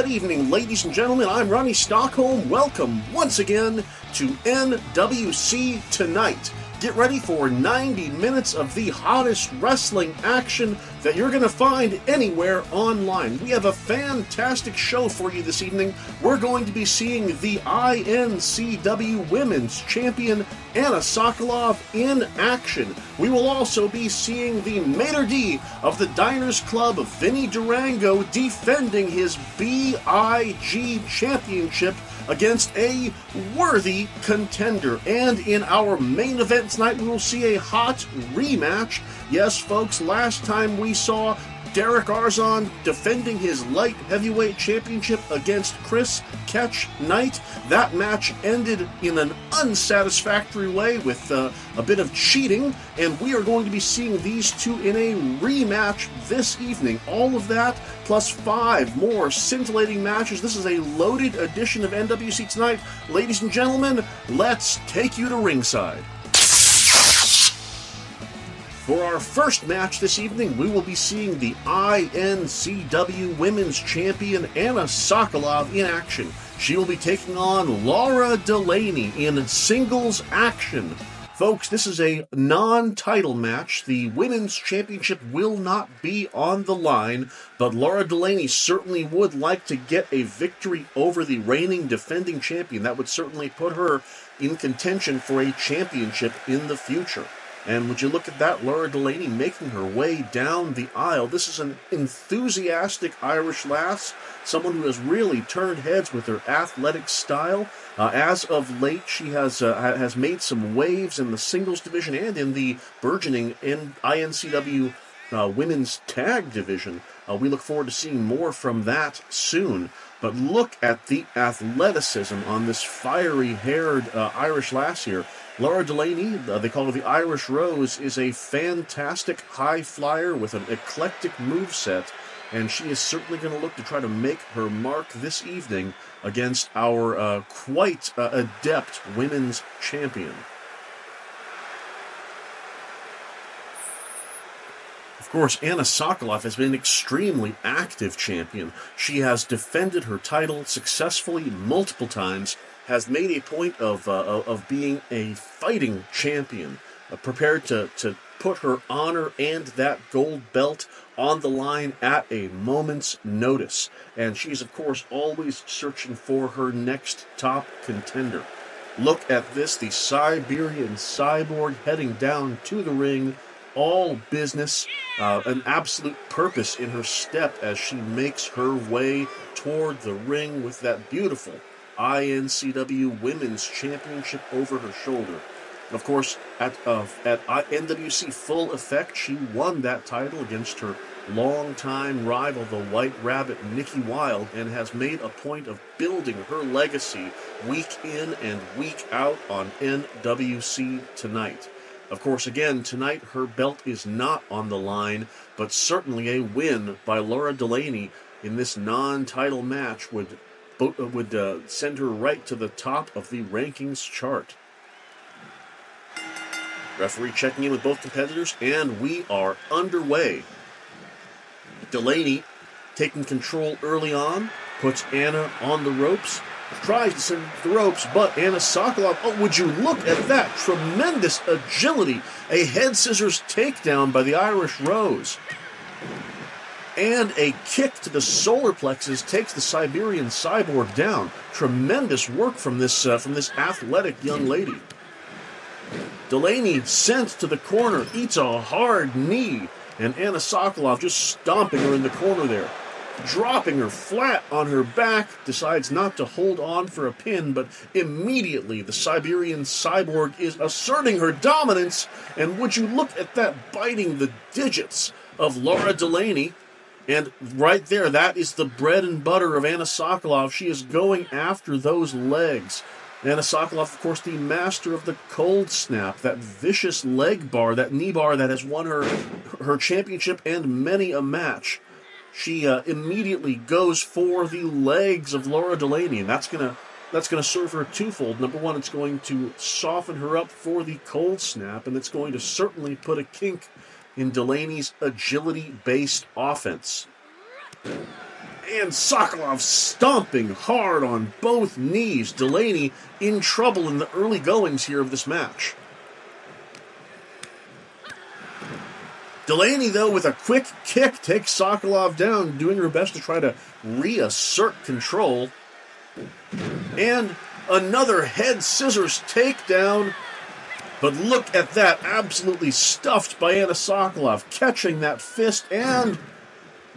Good evening, ladies and gentlemen. I'm Ronnie Stockholm. Welcome once again to NWC Tonight. Get ready for 90 minutes of the hottest wrestling action that you're going to find anywhere online. We have a fantastic show for you this evening. We're going to be seeing the INCW Women's Champion, Anna Sokolov, in action. We will also be seeing the Mater D of the Diners Club, Vinny Durango, defending his BIG Championship against a worthy contender. And in our main event tonight, we will see a hot rematch. Yes, folks, last time we saw Derek Arzon defending his light heavyweight championship against Chris Catch Knight. That match ended in an unsatisfactory way with a bit of cheating, and we are going to be seeing these two in a rematch this evening. All of that plus 5 more scintillating matches. This is a loaded edition of NWC Tonight. Ladies and gentlemen, let's take you to ringside. For our first match this evening, we will be seeing the INCW Women's Champion, Anna Sokolov, in action. She will be taking on Laura Delaney in singles action. Folks, this is a non-title match. The Women's Championship will not be on the line, but Laura Delaney certainly would like to get a victory over the reigning defending champion. That would certainly put her in contention for a championship in the future. And would you look at that, Laura Delaney making her way down the aisle. This is an enthusiastic Irish lass, someone who has really turned heads with her athletic style. As of late, she has made some waves in the singles division and in the burgeoning INCW women's tag division. We look forward to seeing more from that soon. But look at the athleticism on this fiery-haired Irish lass here. Laura Delaney, they call her the Irish Rose, is a fantastic high flyer with an eclectic moveset, and she is certainly going to look to try to make her mark this evening against our quite adept women's champion. Of course, Anna Sokolov has been an extremely active champion. She has defended her title successfully multiple times, has made a point of being a fighting champion, prepared to put her honor and that gold belt on the line at a moment's notice. And she's, of course, always searching for her next top contender. Look at this, the Siberian Cyborg heading down to the ring. All business, an absolute purpose in her step as she makes her way toward the ring with that beautiful INCW Women's Championship over her shoulder. And of course, at NWC Full Effect, she won that title against her longtime rival, the White Rabbit, Nikki Wilde, and has made a point of building her legacy week in and week out on NWC Tonight. Of course, again, tonight her belt is not on the line, but certainly a win by Laura Delaney in this non-title match would send her right to the top of the rankings chart. Referee checking in with both competitors, and we are underway. Delaney taking control early on, puts Anna on the ropes, tries to send the ropes, but Anna Sokolov, oh, would you look at that tremendous agility, a head scissors takedown by the Irish Rose. And a kick to the solar plexus takes the Siberian Cyborg down. Tremendous work from this athletic young lady. Delaney sent to the corner, eats a hard knee, and Anna Sokolov just stomping her in the corner there. Dropping her flat on her back, decides not to hold on for a pin, but immediately the Siberian Cyborg is asserting her dominance, and would you look at that, biting the digits of Laura Delaney. And right there, that is the bread and butter of Anna Sokolov. She is going after those legs. Anna Sokolov, of course, the master of the cold snap, that vicious leg bar, that knee bar that has won her championship and many a match. She immediately goes for the legs of Laura Delaney, and that's gonna serve her twofold. Number one, it's going to soften her up for the cold snap, and it's going to certainly put a kink in Delaney's agility-based offense. And Sokolov stomping hard on both knees. Delaney in trouble in the early goings here of this match. Delaney, though, with a quick kick, takes Sokolov down, doing her best to try to reassert control. And another head scissors takedown. But look at that, absolutely stuffed by Anna Sokolov, catching that fist and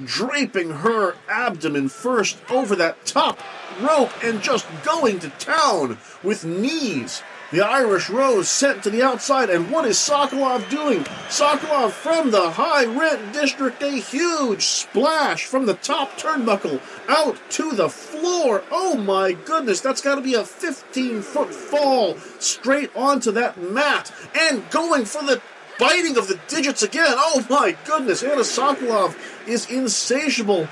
draping her abdomen first over that top rope and just going to town with knees. The Irish Rose sent to the outside, and what is Sokolov doing? Sokolov from the high rent district, a huge splash from the top turnbuckle out to the floor. Oh my goodness, that's got to be a 15-foot fall straight onto that mat, and going for the biting of the digits again. Oh my goodness, Anna Sokolov is insatiable.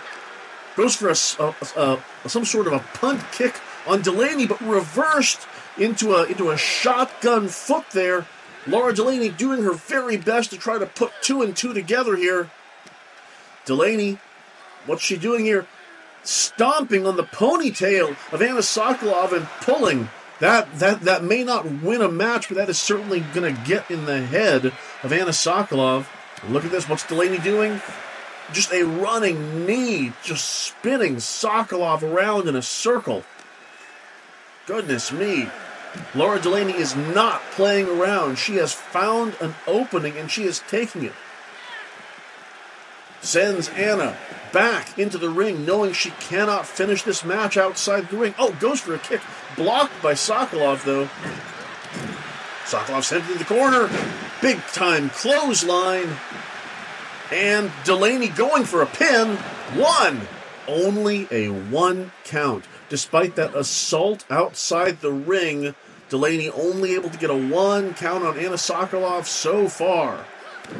Goes for some sort of a punt kick on Delaney, but reversed into a shotgun foot there. Laura Delaney doing her very best to try to put 2 and 2 together here. Delaney, what's she doing here? Stomping on the ponytail of Anna Sokolov and pulling. That may not win a match, but that is certainly going to get in the head of Anna Sokolov. Look at this. What's Delaney doing? Just a running knee, just spinning Sokolov around in a circle. Goodness me. Laura Delaney is not playing around. She has found an opening, and she is taking it. Sends Anna back into the ring, knowing she cannot finish this match outside the ring. Oh, goes for a kick. Blocked by Sokolov, though. Sokolov sent into the corner. Big-time clothesline. And Delaney going for a pin. 1. Only a 1 count. Despite that assault outside the ring, Delaney only able to get a 1 count on Anna Sokolov so far.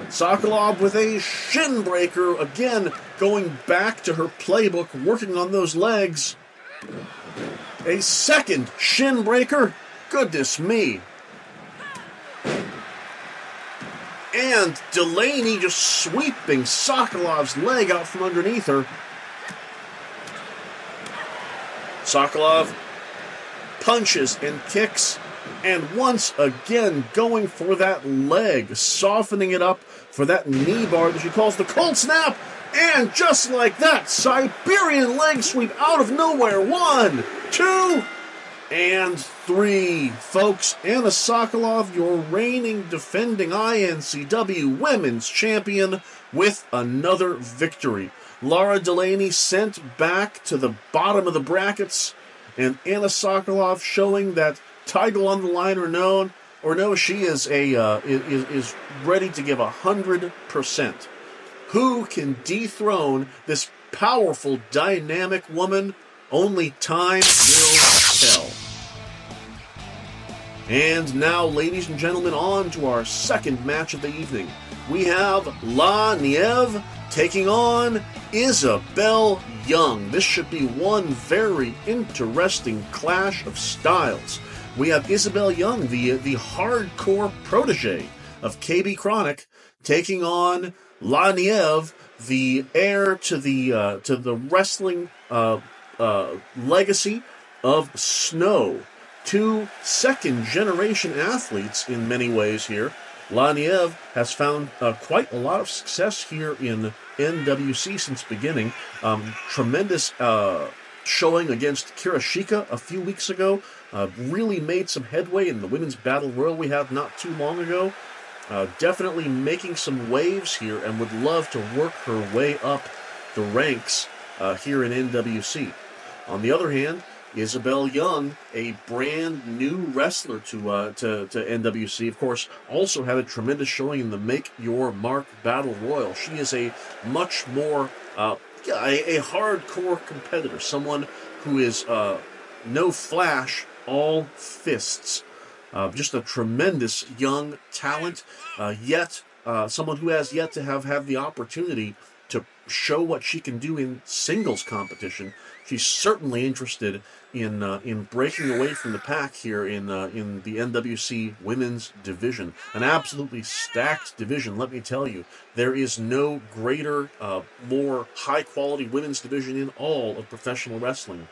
Sokolov with a shin breaker, again going back to her playbook, working on those legs. A second shin breaker. Goodness me. And Delaney just sweeping Sokolov's leg out from underneath her. Sokolov punches and kicks, and once again going for that leg, softening it up for that knee bar that she calls the cold snap. And just like that, Siberian leg sweep out of nowhere. 1, 2, and 3. Folks, Anna Sokolov, your reigning, defending INCW Women's Champion, with another victory. Laura Delaney sent back to the bottom of the brackets, and Anna Sokolov showing that title on the line or no, she is is ready to give 100%. Who can dethrone this powerful, dynamic woman? Only time will tell. And now, ladies and gentlemen, on to our second match of the evening. We have La Nieve taking on Isabel Young. This should be one very interesting clash of styles. We have Isabel Young, the hardcore protege of KB Chronic, taking on La Nieve, the heir to the wrestling legacy of Snow. 2 second-generation athletes in many ways here. La Nieve has found quite a lot of success here in NWC since beginning. Tremendous showing against Kirishika a few weeks ago. Really made some headway in the Women's Battle Royal we had not too long ago. Definitely making some waves here, and would love to work her way up the ranks here in NWC. On the other hand, Isabel Young, a brand new wrestler to NWC, of course, also had a tremendous showing in the Make Your Mark Battle Royal. She is a much more a hardcore competitor, someone who is no flash, all fists. Just a tremendous young talent, yet someone who has yet to have the opportunity to show what she can do in singles competition. She's certainly interested in breaking away from the pack here in the NWC Women's Division, an absolutely stacked division. Let me tell you, there is no greater, more high-quality women's division in all of professional wrestling.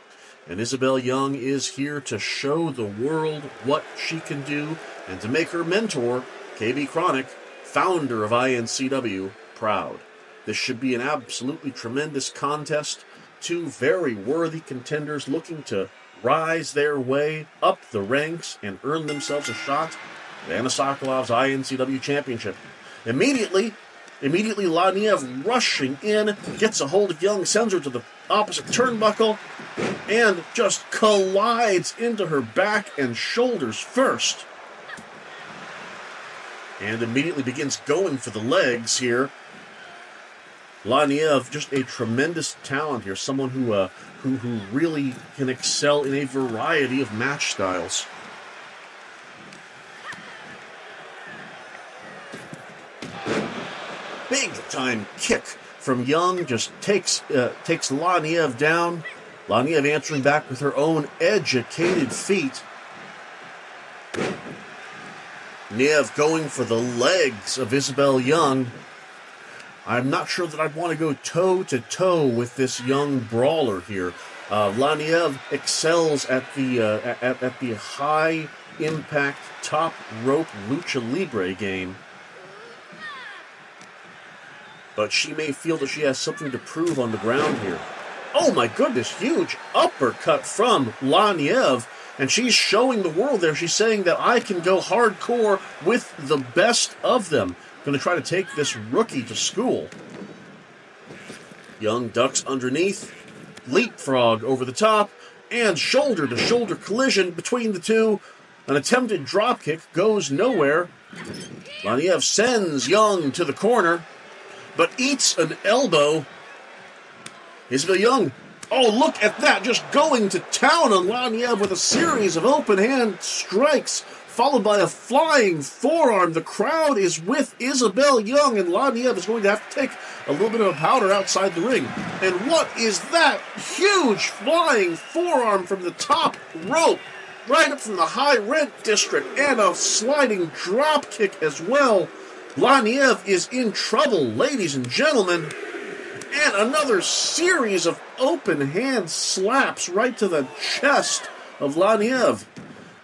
And Isabel Young is here to show the world what she can do and to make her mentor, KB Chronic, founder of INCW, proud. This should be an absolutely tremendous contest. Two very worthy contenders looking to rise their way up the ranks and earn themselves a shot at Anna Sokolov's INCW Championship. Immediately, Laniev rushing in, gets a hold of Young, sends her to the opposite turnbuckle, and just collides into her back and shoulders first. And immediately begins going for the legs here. Laniev, just a tremendous talent here, someone who really can excel in a variety of match styles. Big time kick from Young, just takes Laniev down. Laniev answering back with her own educated feet. Niev going for the legs of Isabel Young. I'm not sure that I'd want to go toe-to-toe with this young brawler here. Laniev excels at the high-impact top-rope lucha libre game. But she may feel that she has something to prove on the ground here. Oh my goodness, huge uppercut from Laniev. And she's showing the world there. She's saying that I can go hardcore with the best of them. Going to try to take this rookie to school. Young ducks underneath, leapfrog over the top, and shoulder-to-shoulder collision between the two. An attempted dropkick goes nowhere. Laniev sends Young to the corner, but eats an elbow. Isabel Young, oh, look at that, just going to town on Laniev with a series of open-hand strikes, followed by a flying forearm. The crowd is with Isabel Young, and Laniev is going to have to take a little bit of a powder outside the ring. And what is that? Huge flying forearm from the top rope, right up from the high rent district, and a sliding drop kick as well. Laniev is in trouble, ladies and gentlemen. And another series of open hand slaps right to the chest of Laniev.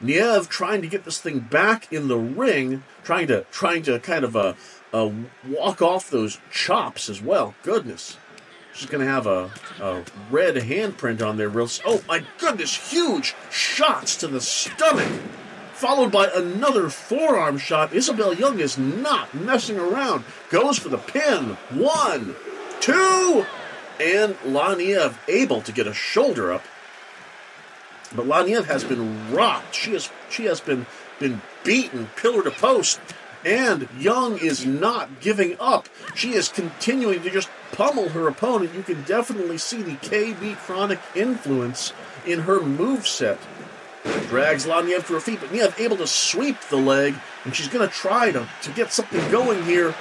Niev trying to get this thing back in the ring, trying to kind of walk off those chops as well. Goodness. She's going to have a red handprint on there. Oh, my goodness. Huge shots to the stomach, followed by another forearm shot. Isabel Young is not messing around. Goes for the pin. 1, 2, and Laniev able to get a shoulder up. But Laniev has been rocked. She has been beaten pillar to post. And Young is not giving up. She is continuing to just pummel her opponent. You can definitely see the KB Chronic influence in her moveset. Drags Laniev to her feet, but Niev able to sweep the leg, and she's going to try to get something going here.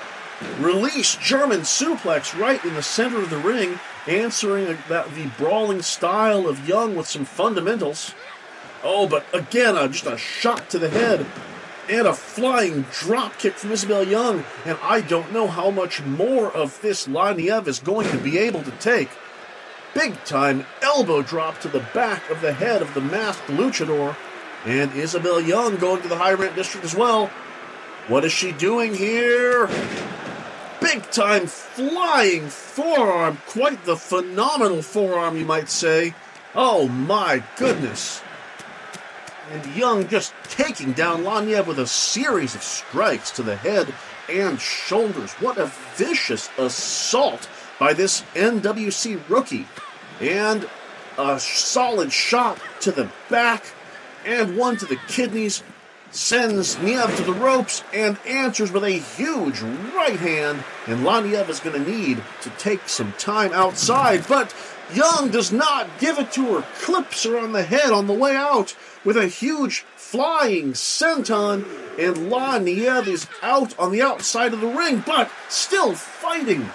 Release German suplex right in the center of the ring, answering the brawling style of Young with some fundamentals. Oh, but again, just a shot to the head and a flying drop kick from Isabel Young. And I don't know how much more of this Laniev is going to be able to take. Big time elbow drop to the back of the head of the masked luchador. And Isabel Young going to the high rent district as well. What is she doing here? Big time flying forearm. Quite the phenomenal forearm, you might say. Oh my goodness. And Young just taking down Laniev with a series of strikes to the head and shoulders. What a vicious assault by this NWC rookie. And a solid shot to the back and one to the kidneys. Sends Niev to the ropes and answers with a huge right hand. And Laniev is going to need to take some time outside. But Young does not give it to her. Clips her on the head on the way out with a huge flying senton. And Laniev is out on the outside of the ring, but still fighting.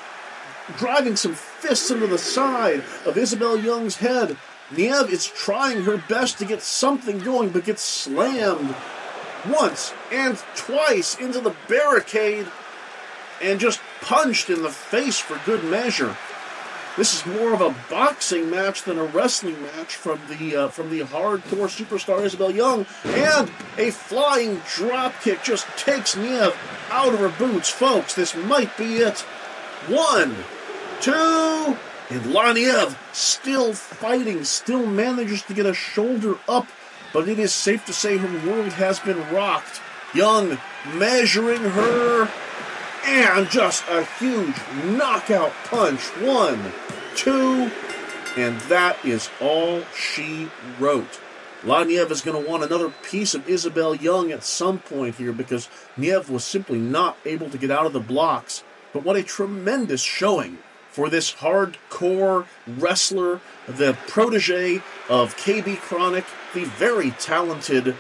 driving some fists into the side of Isabel Young's head. Niev is trying her best to get something going, but gets slammed once and twice into the barricade and just punched in the face for good measure. This is more of a boxing match than a wrestling match from the hardcore superstar Isabel Young, and a flying drop kick just takes Niev out of her boots. Folks, this might be it. 1, 2, and Laniev, still fighting, still manages to get a shoulder up, but it is safe to say her world has been rocked. Young measuring her, and just a huge knockout punch. 1, 2, and that is all she wrote. Laniev is going to want another piece of Isabel Young at some point here, because Niev was simply not able to get out of the blocks. But what a tremendous showing for this hardcore wrestler, the protege of KB Chronic, the very talented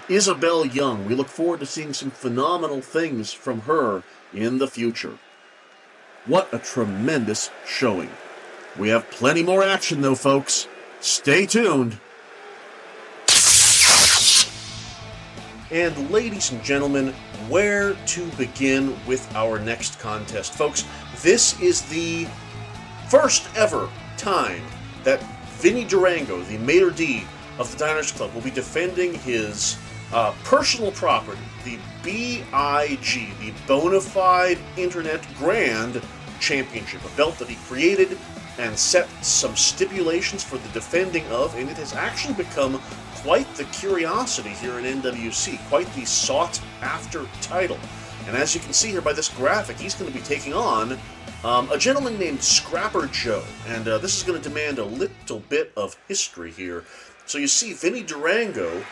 Isabel Young. We look forward to seeing some phenomenal things from her in the future. What a tremendous showing. We have plenty more action though, folks. Stay tuned. And ladies and gentlemen, where to begin with our next contest? Folks, this is the first ever time that Vinny Durango, the maitre d' of the Diners Club, will be defending his personal property, the BIG, the Bonafide Internet Grand Championship, a belt that he created and set some stipulations for the defending of, and it has actually become quite the curiosity here in NWC, quite the sought-after title. And as you can see here by this graphic, he's going to be taking on a gentleman named Scrapper Joe, and this is going to demand a little bit of history here. So you see Vinny Durango,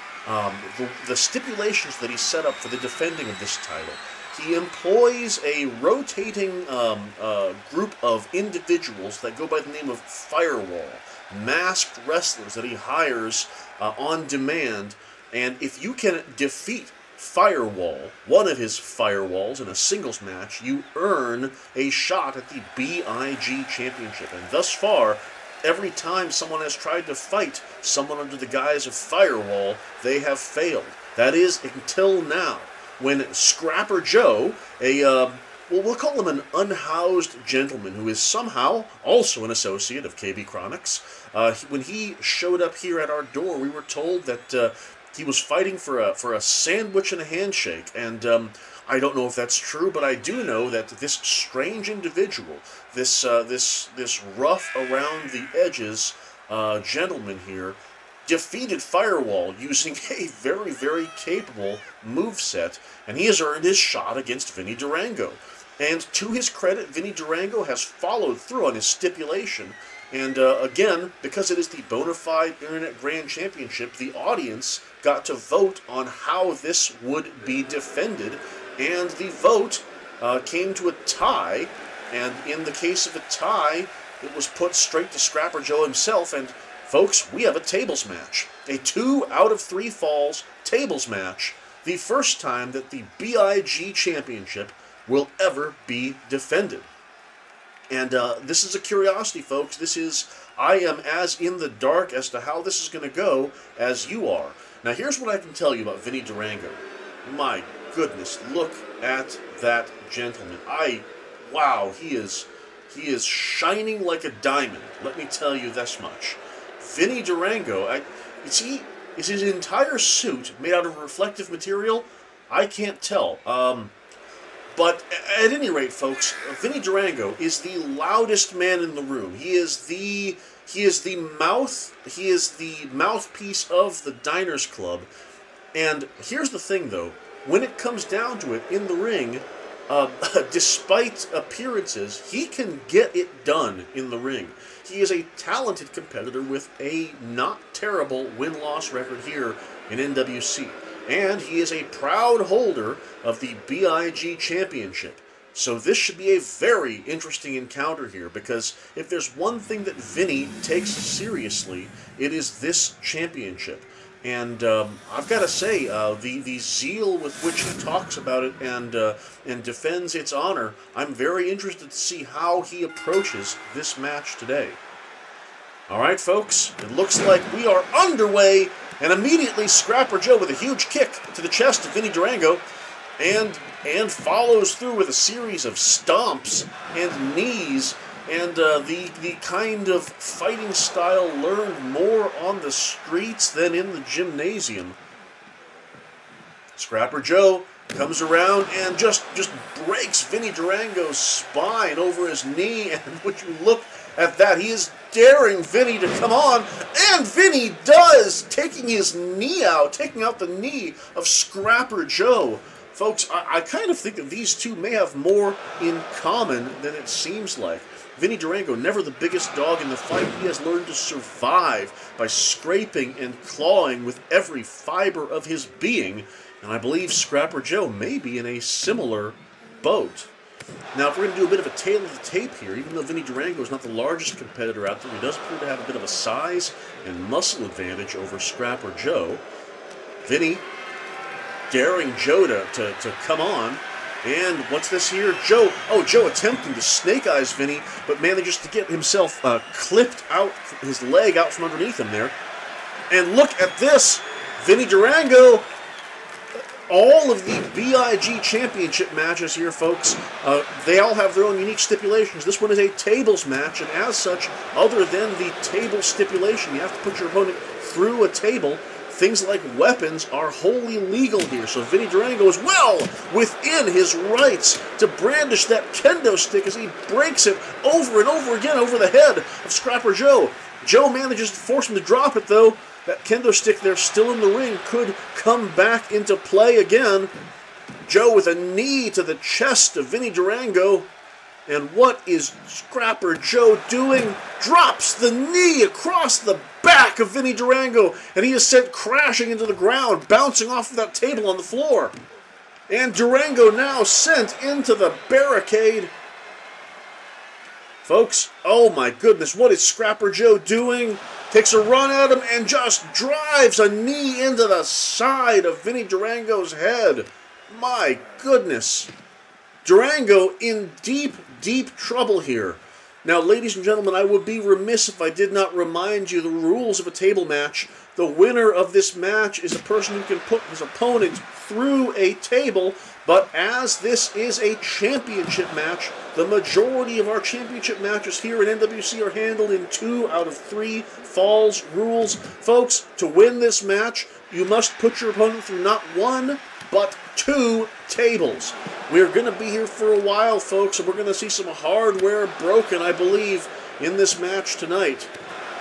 the stipulations that he set up for the defending of this title. He employs a rotating group of individuals that go by the name of Firewall, masked wrestlers that he hires on demand, and if you can defeat Firewall, one of his Firewalls, in a singles match, you earn a shot at the BIG Championship. And thus far, every time someone has tried to fight someone under the guise of Firewall, they have failed. That is, until now, when Scrapper Joe, we'll call him an unhoused gentleman who is somehow also an associate of KB Chronics. When he showed up here at our door, we were told that he was fighting for a sandwich and a handshake, and I don't know if that's true, but I do know that this strange individual, this rough around the edges gentleman here, defeated Firewall using a very, very capable moveset, and he has earned his shot against Vinny Durango. And to his credit, Vinny Durango has followed through on his stipulation, and again, because it is the Bonafide Internet Grand Championship, the audience got to vote on how this would be defended, and the vote came to a tie, and in the case of a tie, it was put straight to Scrapper Joe himself, and folks, we have a tables match. A 2 out of 3 falls tables match. The first time that the BIG Championship will ever be defended. And this is a curiosity, folks. I am as in the dark as to how this is going to go as you are. Now, here's what I can tell you about Vinny Durango. My goodness, look at that gentleman. Wow, he is shining like a diamond. Let me tell you this much. Vinny Durango, is his entire suit made out of reflective material? I can't tell. But at any rate, folks, Vinny Durango is the loudest man in the room. He is the mouthpiece of the Diners Club. And here's the thing, though. When it comes down to it, in the ring, despite appearances, he can get it done in the ring. He is a talented competitor with a not terrible win-loss record here in NWC. And he is a proud holder of the BIG Championship. So this should be a very interesting encounter here, because if there's one thing that Vinny takes seriously, it is this championship. And I've got to say, the zeal with which he talks about it and defends its honor, I'm very interested to see how he approaches this match today. All right, folks, it looks like we are underway, and immediately Scrapper Joe with a huge kick to the chest of Vinny Durango, and follows through with a series of stomps and knees, and the kind of fighting style learned more on the streets than in the gymnasium. Scrapper Joe comes around and just breaks Vinny Durango's spine over his knee, and when you look at that, he is daring Vinny to come on, and Vinny does, taking out the knee of Scrapper Joe. Folks, I kind of think that these two may have more in common than it seems like. Vinny Durango, never the biggest dog in the fight, he has learned to survive by scraping and clawing with every fiber of his being, and I believe Scrapper Joe may be in a similar boat. Now, if we're going to do a bit of a tail of the tape here, even though Vinny Durango is not the largest competitor out there, he does appear to have a bit of a size and muscle advantage over Scrapper Joe. Vinny daring Joe to come on. And what's this here? Joe attempting to snake eyes Vinny, but manages to get himself clipped out, his leg out from underneath him there. And look at this, Vinny Durango. All of the BIG championship matches here, folks, they all have their own unique stipulations. This one is a tables match, and as such, other than the table stipulation, you have to put your opponent through a table. Things like weapons are wholly legal here, so Vinny Durango is well within his rights to brandish that kendo stick as he breaks it over and over again over the head of Scrapper Joe. Joe manages to force him to drop it, though. That kendo stick there still in the ring could come back into play again. Joe with a knee to the chest of Vinny Durango. And what is Scrapper Joe doing? Drops the knee across the back of Vinny Durango, and he is sent crashing into the ground, bouncing off of that table on the floor. And Durango now sent into the barricade. Folks, oh my goodness, what is Scrapper Joe doing? Takes a run at him and just drives a knee into the side of Vinny Durango's head. My goodness. Durango in deep, deep trouble here. Now, ladies and gentlemen, I would be remiss if I did not remind you the rules of a table match. The winner of this match is a person who can put his opponent through a table, but as this is a championship match, the majority of our championship matches here in NWC are handled in 2 out of 3 falls rules. Folks, to win this match, you must put your opponent through not 1, but 2 tables. We're going to be here for a while, folks, and we're going to see some hardware broken, I believe, in this match tonight.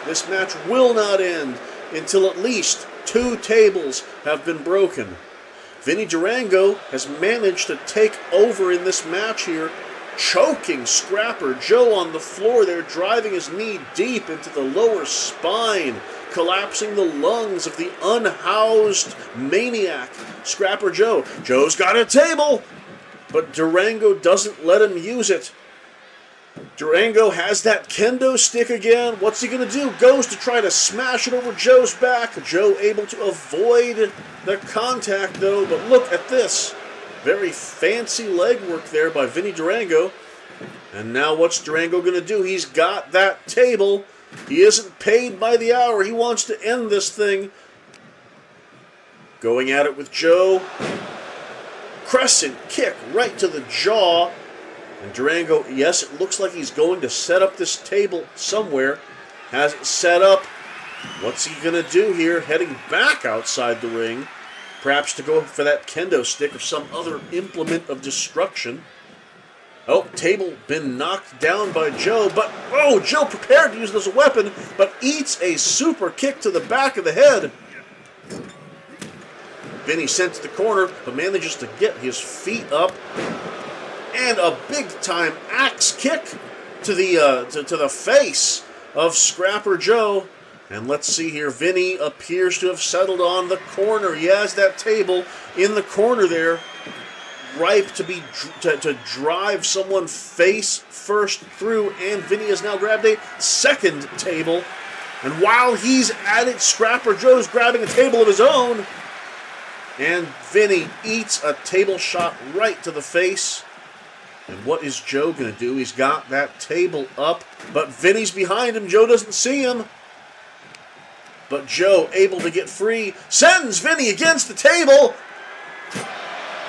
This match will not end until at least 2 tables have been broken. Vinny Durango has managed to take over in this match here, choking Scrapper Joe on the floor there, driving his knee deep into the lower spine, collapsing the lungs of the unhoused maniac, Scrapper Joe. Joe's got a table, but Durango doesn't let him use it. Durango has that kendo stick again. What's he going to do? Goes to try to smash it over Joe's back. Joe able to avoid the contact, though. But look at this. Very fancy leg work there by Vinny Durango. And now what's Durango going to do? He's got that table. He isn't paid by the hour. He wants to end this thing. Going at it with Joe. Crescent kick right to the jaw. And Durango, yes, it looks like he's going to set up this table somewhere. Has it set up. What's he going to do here? Heading back outside the ring. Perhaps to go for that kendo stick or some other implement of destruction. Oh, table been knocked down by Joe, but, oh, Joe prepared to use it as a weapon, but eats a super kick to the back of the head. Vinny sent to the corner, but manages to get his feet up. And a big-time axe kick to the face of Scrapper Joe. And let's see here, Vinny appears to have settled on the corner. He has that table in the corner there, ripe to drive someone face first through. And Vinny has now grabbed a second table. And while he's at it, Scrapper Joe's grabbing a table of his own. And Vinny eats a table shot right to the face. And what is Joe going to do? He's got that table up, but Vinny's behind him. Joe doesn't see him. But Joe, able to get free, sends Vinny against the table.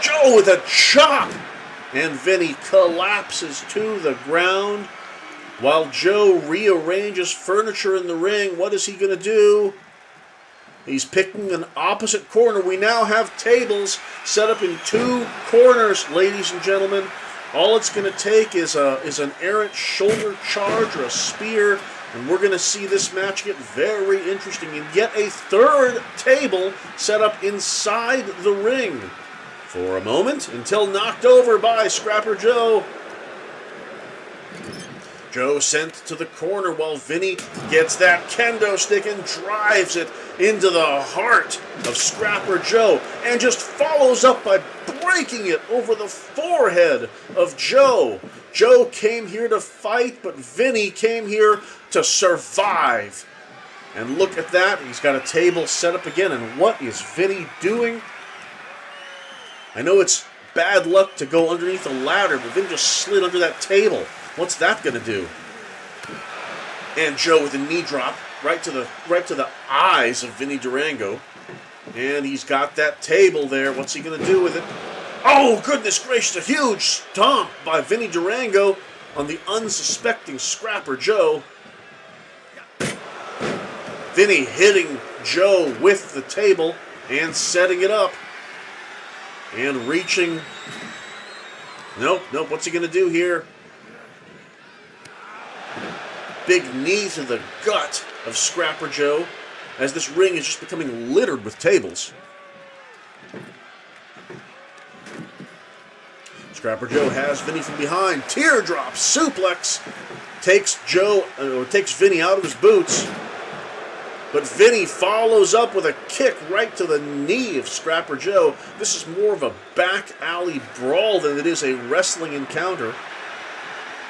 Joe with a chop. And Vinny collapses to the ground. While Joe rearranges furniture in the ring, what is he going to do? He's picking an opposite corner. We now have tables set up in two corners, ladies and gentlemen. All it's going to take is an errant shoulder charge or a spear, and we're going to see this match get very interesting. And yet a third table set up inside the ring for a moment until knocked over by Scrapper Joe. Joe sent to the corner while Vinny gets that kendo stick and drives it into the heart of Scrapper Joe and just follows up by breaking it over the forehead of Joe. Joe came here to fight, but Vinny came here to survive. And look at that. He's got a table set up again. And what is Vinny doing? I know it's bad luck to go underneath a ladder, but Vinny just slid under that table. What's that going to do? And Joe with a knee drop right to the eyes of Vinny Durango. And he's got that table there. What's he going to do with it? Oh, goodness gracious, a huge stomp by Vinny Durango on the unsuspecting Scrapper Joe. Vinny hitting Joe with the table and setting it up. And reaching. Nope, what's he going to do here? Big knee to the gut of Scrapper Joe as this ring is just becoming littered with tables. Scrapper Joe has Vinny from behind. Teardrop suplex takes Vinny out of his boots. But Vinny follows up with a kick right to the knee of Scrapper Joe. This is more of a back alley brawl than it is a wrestling encounter.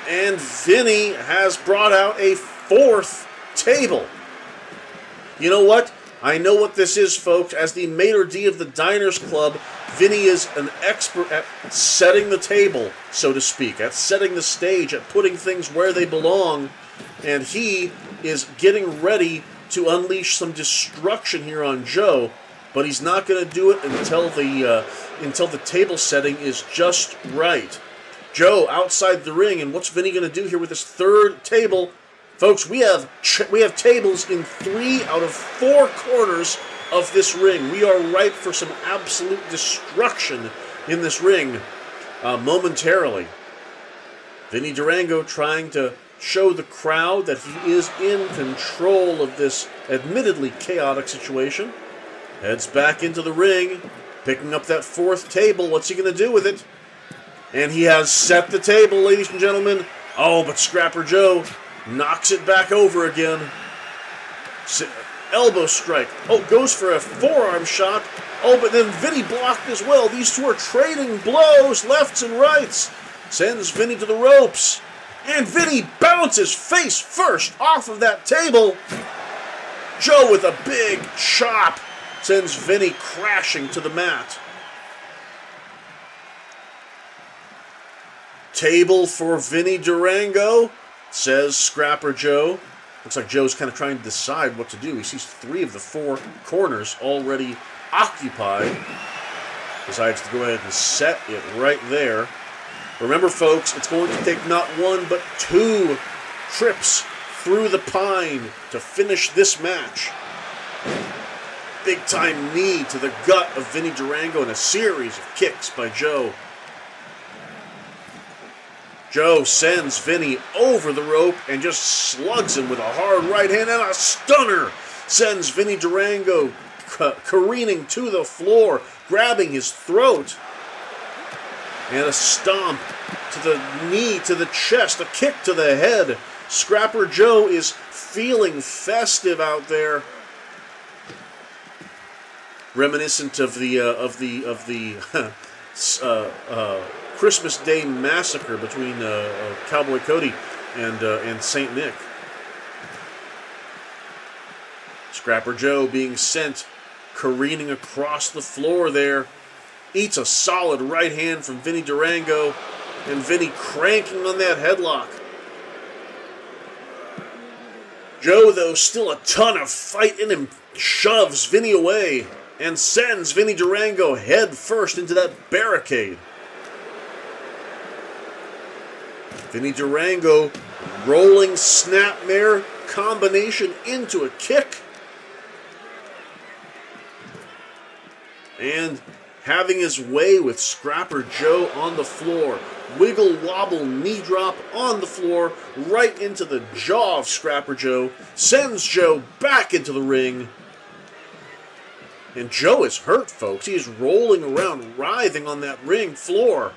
And Vinny has brought out a fourth table. You know what? I know what this is, folks. As the maitre d' of the Diners Club, Vinny is an expert at setting the table, so to speak, at setting the stage, at putting things where they belong. And he is getting ready to unleash some destruction here on Joe, but he's not going to do it until the table setting is just right. Joe outside the ring, and what's Vinny going to do here with this third table? Folks, we have tables in 3 out of 4 corners of this ring. We are ripe for some absolute destruction in this ring momentarily. Vinny Durango trying to show the crowd that he is in control of this admittedly chaotic situation. Heads back into the ring, picking up that fourth table. What's he going to do with it? And he has set the table, ladies and gentlemen. Oh, but Scrapper Joe knocks it back over again. Elbow strike. Oh, goes for a forearm shot. Oh, but then Vinny blocked as well. These two are trading blows, lefts and rights. Sends Vinny to the ropes. And Vinny bounces face first off of that table. Joe with a big chop sends Vinny crashing to the mat. Table for Vinny Durango, says Scrapper Joe. Looks like Joe's kind of trying to decide what to do. He sees 3 of the 4 corners already occupied. Decides to go ahead and set it right there. Remember, folks, it's going to take not 1 but 2 trips through the pine to finish this match. Big time knee to the gut of Vinny Durango and a series of kicks by Joe. Joe sends Vinny over the rope and just slugs him with a hard right hand, and a stunner sends Vinny Durango careening to the floor, grabbing his throat. And a stomp to the knee, to the chest, a kick to the head. Scrapper Joe is feeling festive out there, reminiscent of the Christmas Day massacre between Cowboy Cody and Saint Nick. Scrapper Joe being sent careening across the floor there. Eats a solid right hand from Vinny Durango, and Vinny cranking on that headlock. Joe, though, still a ton of fight in him, shoves Vinny away and sends Vinny Durango head first into that barricade. Vinny Durango rolling snapmare combination into a kick. And having his way with Scrapper Joe on the floor. Wiggle wobble knee drop on the floor right into the jaw of Scrapper Joe. Sends Joe back into the ring. And Joe is hurt, folks. He is rolling around, writhing on that ring floor.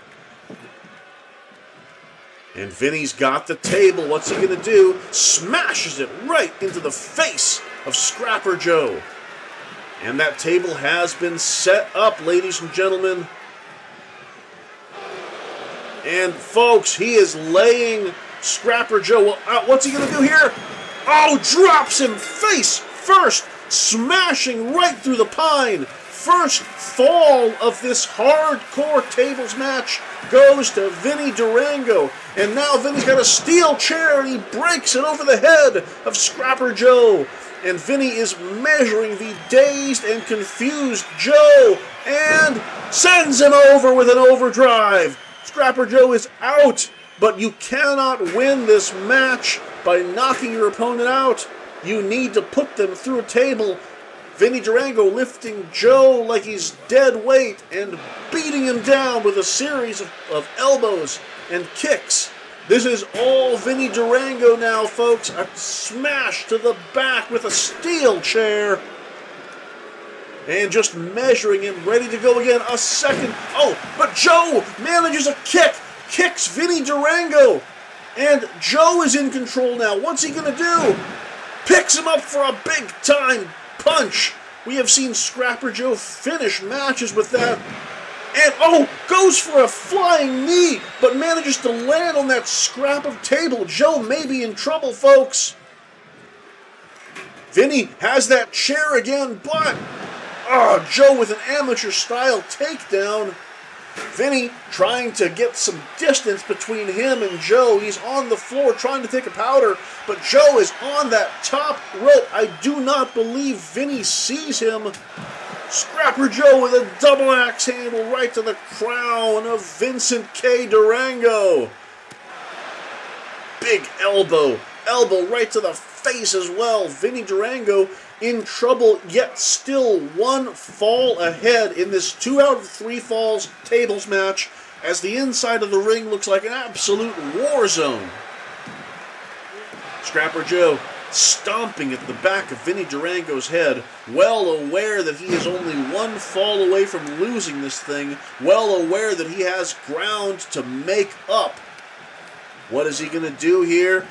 And Vinny's got the table. What's he going to do? Smashes it right into the face of Scrapper Joe. And that table has been set up, ladies and gentlemen. And folks, he is laying Scrapper Joe out. What's he going to do here? Oh, drops him face first, smashing right through the pine. First fall of this hardcore tables match goes to Vinny Durango. And now Vinny's got a steel chair and he breaks it over the head of Scrapper Joe. And Vinny is measuring the dazed and confused Joe and sends him over with an overdrive. Scrapper Joe is out, but you cannot win this match by knocking your opponent out. You need to put them through a table. Vinny Durango lifting Joe like he's dead weight and beating him down with a series of elbows and kicks. This is all Vinny Durango now, folks. A smash to the back with a steel chair. And just measuring him, ready to go again. A second. Oh, but Joe manages a kick. Kicks Vinny Durango. And Joe is in control now. What's he going to do? Picks him up for a big-time punch. We have seen Scrapper Joe finish matches with that. And, goes for a flying knee, but manages to land on that scrap of table. Joe may be in trouble, folks. Vinny has that chair again, but Joe with an amateur-style takedown. Vinny trying to get some distance between him and Joe. He's on the floor trying to take a powder, but Joe is on that top rope. I do not believe Vinny sees him. Scrapper Joe with a double axe handle right to the crown of Vincent K. Durango. Big elbow right to the face as well. Vinny Durango in trouble, yet still one fall ahead in this 2 out of 3 falls tables match, as the inside of the ring looks like an absolute war zone. Scrapper Joe stomping at the back of Vinny Durango's head, well aware that he is only one fall away from losing this thing, well aware that he has ground to make up. What is he going to do here?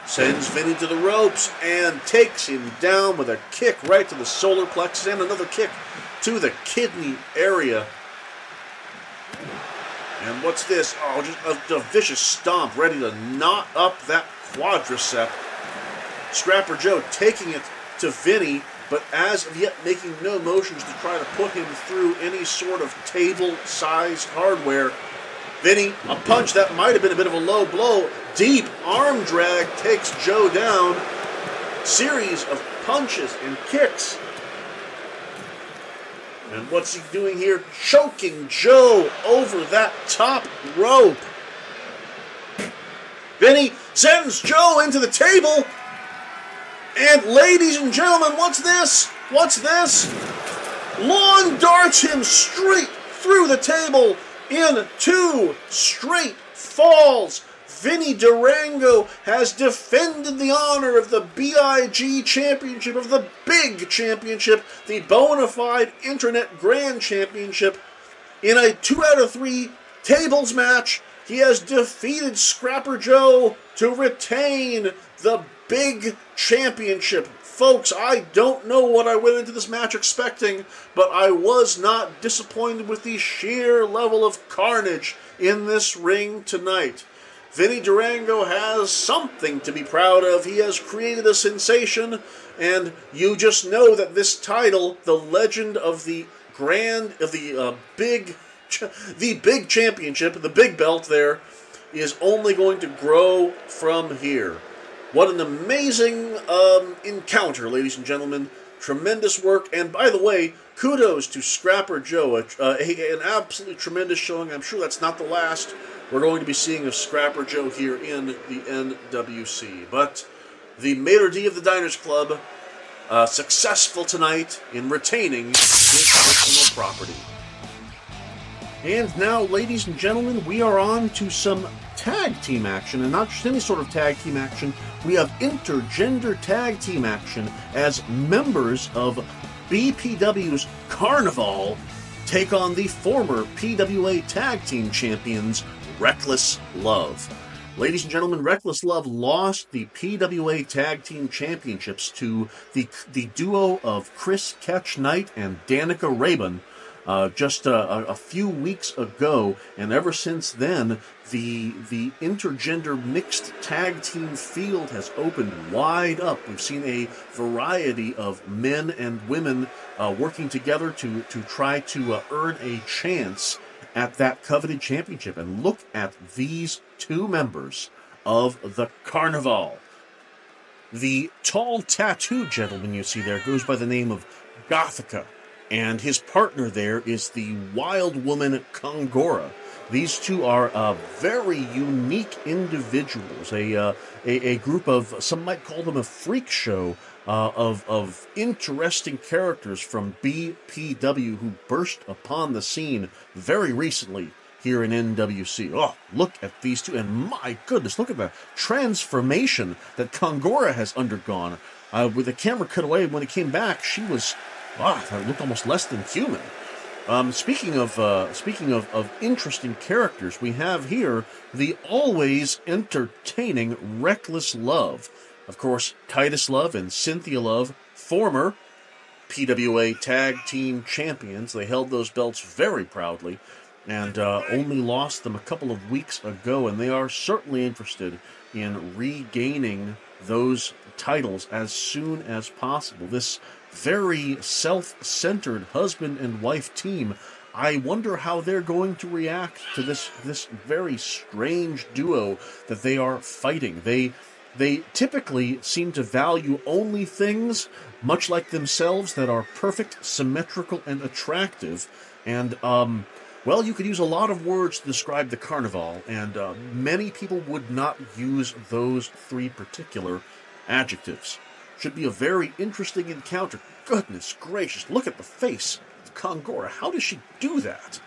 Sends Vinny to the ropes and takes him down with a kick right to the solar plexus and another kick to the kidney area. And what's this? Just a vicious stomp ready to knot up that quadricep. Scrapper Joe taking it to Vinny, but as of yet making no motions to try to put him through any sort of table-sized hardware. Vinny, a punch that might have been a bit of a low blow. Deep arm drag takes Joe down. Series of punches and kicks. And what's he doing here? Choking Joe over that top rope. Vinny sends Joe into the table. And ladies and gentlemen, what's this? What's this? Lawn darts him straight through the table in 2 straight falls. Vinny Durango has defended the honor of the BIG Championship, of the Big Championship, the bona fide Internet Grand Championship. In a 2 out of 3 tables match, he has defeated Scrapper Joe to retain the Big Championship. Folks, I don't know what I went into this match expecting, but I was not disappointed with the sheer level of carnage in this ring tonight. Vinny Durango has something to be proud of. He has created a sensation, and you just know that this title, the legend of the big championship, the big belt there, is only going to grow from here. What an amazing encounter, ladies and gentlemen. Tremendous work. And by the way, kudos to Scrapper Joe. An absolutely tremendous showing. I'm sure that's not the last we're going to be seeing of Scrapper Joe here in the NWC. But the maitre d' of the Diners Club, successful tonight in retaining his personal property. And now, ladies and gentlemen, we are on to some tag team action, and not just any sort of tag team action. We have intergender tag team action as members of BPW's Carnival take on the former PWA Tag Team Champions, Reckless Love. Ladies and gentlemen, Reckless Love lost the PWA Tag Team Championships to the duo of Chris Catch Knight and Danica Raybon just a few weeks ago, and ever since then, the intergender mixed tag team field has opened wide up. We've seen a variety of men and women working together to try to earn a chance at that coveted championship. And look at these two members of the Carnival. The tall tattooed gentleman you see there goes by the name of Gothica, and his partner there is the wild woman Kongora. These two are very unique individuals, a group of, some might call them a freak show, of interesting characters from BPW who burst upon the scene very recently here in NWC. Oh, look at these two, and my goodness, look at the transformation that Kongora has undergone. With the camera cut away, when it came back, she was, it looked almost less than human. Speaking of interesting characters, we have here the always entertaining Reckless Love. Of course, Titus Love and Cynthia Love, former PWA Tag Team Champions. They held those belts very proudly and only lost them a couple of weeks ago, and they are certainly interested in regaining those titles as soon as possible. This very self-centered husband and wife team, I wonder how they're going to react to this very strange duo that they are fighting. They typically seem to value only things, much like themselves, that are perfect, symmetrical, and attractive. And, well, you could use a lot of words to describe the Carnival, and many people would not use those three particular adjectives. Should be a very interesting encounter. Goodness gracious, look at the face of Kongora. How does she do that?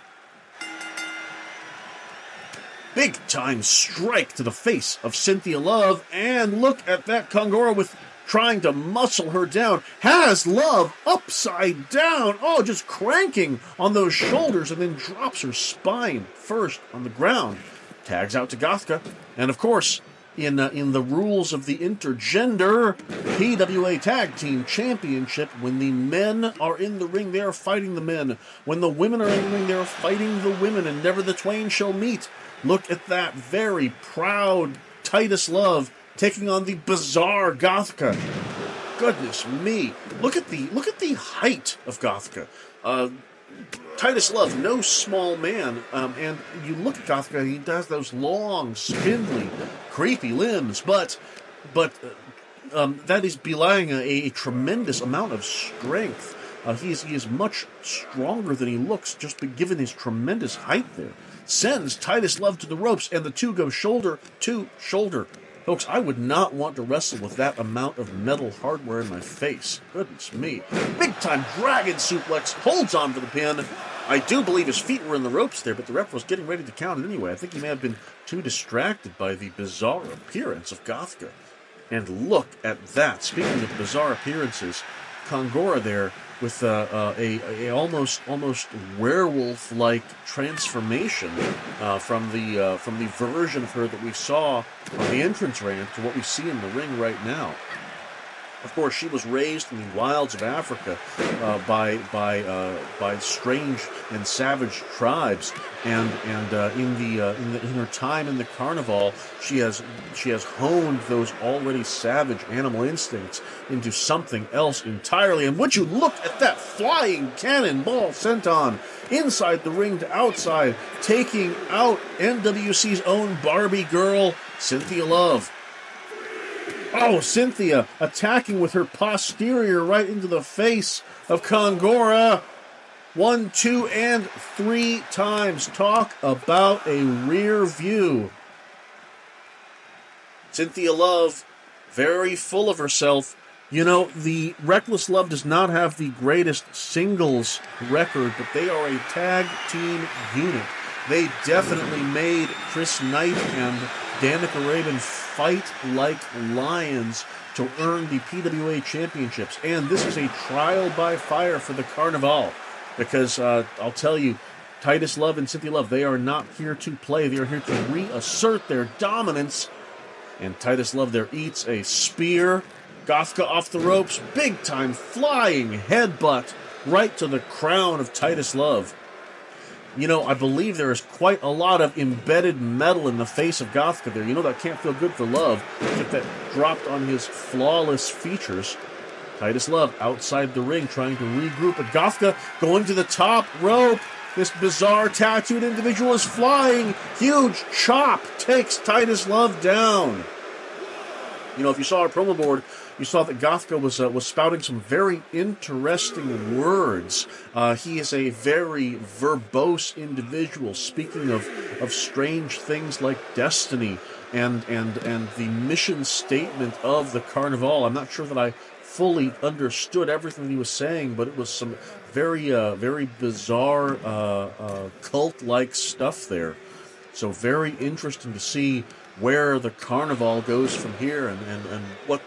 Big time strike to the face of Cynthia Love, and look at that Kongora with trying to muscle her down. Has Love upside down. Oh, just cranking on those shoulders, and then drops her spine first on the ground. Tags out to Gothica, and of course, in the rules of the intergender PWA Tag Team Championship, when the men are in the ring, they are fighting the men. When the women are in the ring, they are fighting the women, and never the twain shall meet. Look at that very proud Titus Love taking on the bizarre Gothica. Goodness me! Look at the height of Gothica. Titus Love, no small man, and you look at Gothica, he does those long, spindly, creepy limbs, but that is belying a tremendous amount of strength. He is much stronger than he looks, just given his tremendous height there. Sends Titus Love to the ropes, and the two go shoulder to shoulder. Folks, I would not want to wrestle with that amount of metal hardware in my face. Goodness me. Big-time dragon suplex, holds on for the pin. I do believe his feet were in the ropes there, but the ref was getting ready to count it anyway. I think he may have been too distracted by the bizarre appearance of Gothica. And look at that. Speaking of bizarre appearances, Kongora there with a almost werewolf-like transformation from the version of her that we saw on the entrance ramp to what we see in the ring right now. Of course, she was raised in the wilds of Africa by strange and savage tribes, and in her time in the carnival, she has honed those already savage animal instincts into something else entirely. And would you look at that flying cannonball senton inside the ring to outside, taking out NWC's own Barbie girl, Cynthia Love. Oh, Cynthia attacking with her posterior right into the face of Kongora. 1, 2, and 3 times. Talk about a rear view. Cynthia Love, very full of herself. You know, the Reckless Love does not have the greatest singles record, but they are a tag team unit. They definitely made Chris Knight and Danica Raven fight like lions to earn the PWA championships. And this is a trial by fire for the Carnival. Because I'll tell you, Titus Love and Cynthia Love, they are not here to play. They are here to reassert their dominance. And Titus Love there eats a spear. Gothka off the ropes. Big time flying headbutt right to the crown of Titus Love. You know, I believe there is quite a lot of embedded metal in the face of Gothka there. You know, that can't feel good for Love. Get that dropped on his flawless features. Titus Love outside the ring trying to regroup. But Gothka going to the top rope. This bizarre tattooed individual is flying. Huge chop takes Titus Love down. You know, if you saw our promo board, you saw that Gothka was spouting some very interesting words. He is a very verbose individual, speaking of strange things like destiny and the mission statement of the Carnival. I'm not sure that I fully understood everything that he was saying, but it was some very bizarre cult-like stuff there. So very interesting to see where the Carnival goes from here and what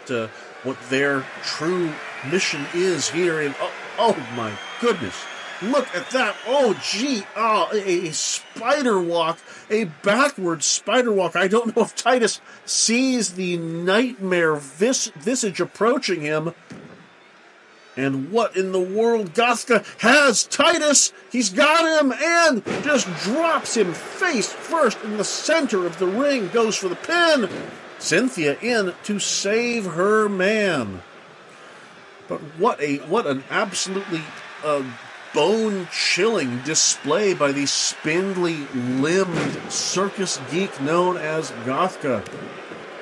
their true mission is here in... Oh my goodness. Look at that. Oh, gee. Oh, a spider walk. A backward spider walk. I don't know if Titus sees the nightmare visage approaching him. And what in the world? Gothka has Titus. He's got him and just drops him face first in the center of the ring. Goes for the pin. Cynthia in to save her man. But what an absolutely bone-chilling display by the spindly-limbed circus geek known as Gothka.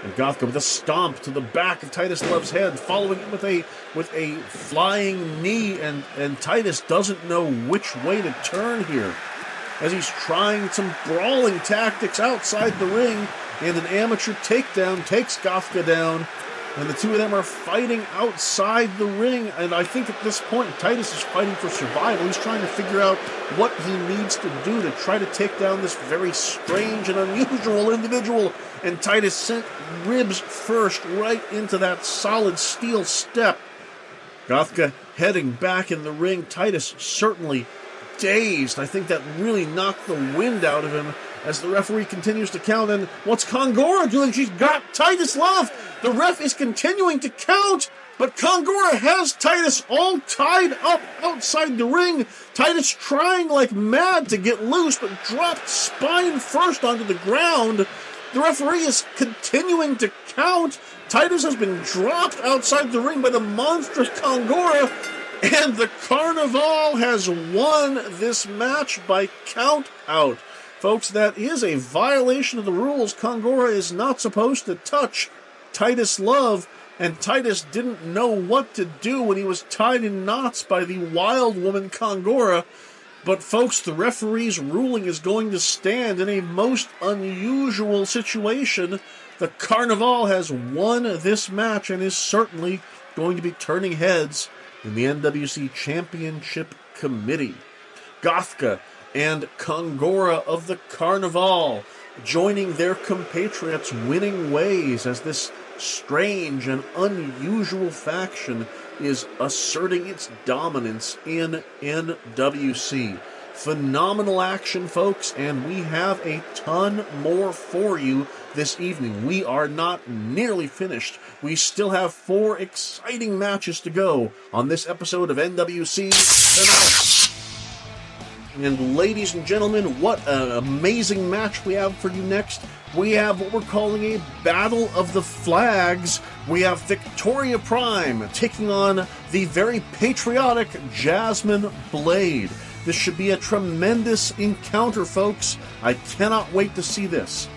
And Gothka with a stomp to the back of Titus Love's head, following it with a flying knee, and Titus doesn't know which way to turn here, as he's trying some brawling tactics outside the ring, and an amateur takedown takes Gothka down, and the two of them are fighting outside the ring. And I think at this point, Titus is fighting for survival. He's trying to figure out what he needs to do to try to take down this very strange and unusual individual. And Titus sent ribs first right into that solid steel step. Gothka heading back in the ring. Titus certainly dazed. I think that really knocked the wind out of him as the referee continues to count. And what's Kongora doing? She's got Titus Love. The ref is continuing to count, but Kongora has Titus all tied up outside the ring. Titus trying like mad to get loose, but dropped spine first onto the ground. The referee is continuing to count. Titus has been dropped outside the ring by the monstrous Kongora, and the Carnival has won this match by count out. Folks, that is a violation of the rules. Kongora is not supposed to touch Titus Love, and Titus didn't know what to do when he was tied in knots by the wild woman Kongora. But folks, the referee's ruling is going to stand in a most unusual situation. The Carnival has won this match and is certainly going to be turning heads in the NWC Championship Committee. Gothka and Kongora of the Carnival joining their compatriots winning ways as this strange and unusual faction is asserting its dominance in NWC. Phenomenal action, folks, and we have a ton more for you this evening. We are not nearly finished. We still have 4 exciting matches to go on this episode of NWC Tonight. And ladies and gentlemen, what an amazing match we have for you next. We have what we're calling a Battle of the Flags. We have Victoria Prime taking on the very patriotic Jasmine Blade. This should be a tremendous encounter, folks. I cannot wait to see this.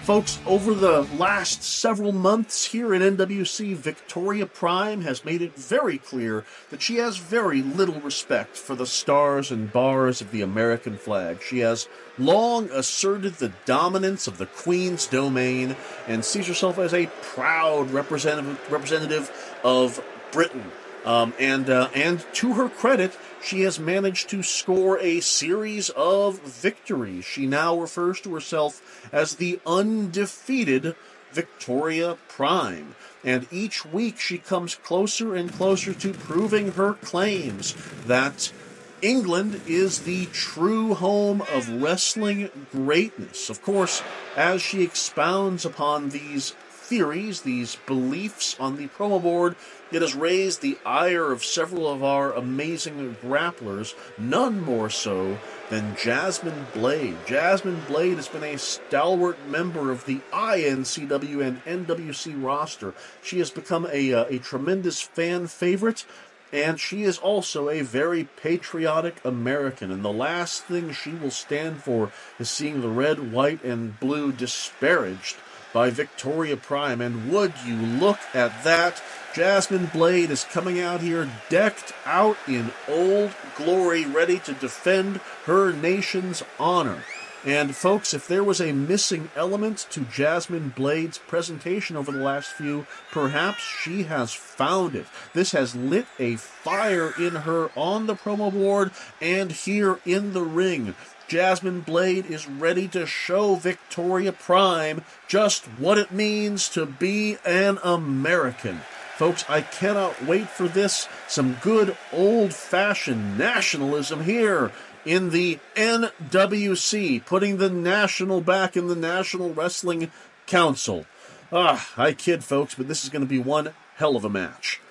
Folks, over the last several months here in NWC, Victoria Prime has made it very clear that she has very little respect for the stars and bars of the American flag. She has long asserted the dominance of the Queen's domain and sees herself as a proud representative of Britain. And to her credit, she has managed to score a series of victories. She now refers to herself as the undefeated Victoria Prime. And each week she comes closer and closer to proving her claims that England is the true home of wrestling greatness. Of course, as she expounds upon these theories, these beliefs on the promo board, it has raised the ire of several of our amazing grapplers, none more so than Jasmine Blade. Jasmine Blade has been a stalwart member of the INCW and NWC roster. She has become a tremendous fan favorite, and she is also a very patriotic American. And the last thing she will stand for is seeing the red, white, and blue disparaged by Victoria Prime. And would you look at that? Jasmine Blade is coming out here decked out in old glory, ready to defend her nation's honor. And folks, if there was a missing element to Jasmine Blade's presentation over the last few, perhaps she has found it. This has lit a fire in her on the promo board and here in the ring. Jasmine Blade is ready to show Victoria Prime just what it means to be an American. Folks, I cannot wait for this. Some good old-fashioned nationalism here in the NWC, putting the national back in the National Wrestling Council. I kid, folks, but this is going to be one hell of a match.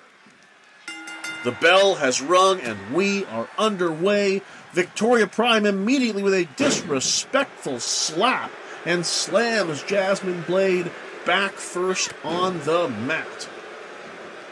The bell has rung and we are underway. Victoria Prime immediately with a disrespectful slap and slams Jasmine Blade back first on the mat.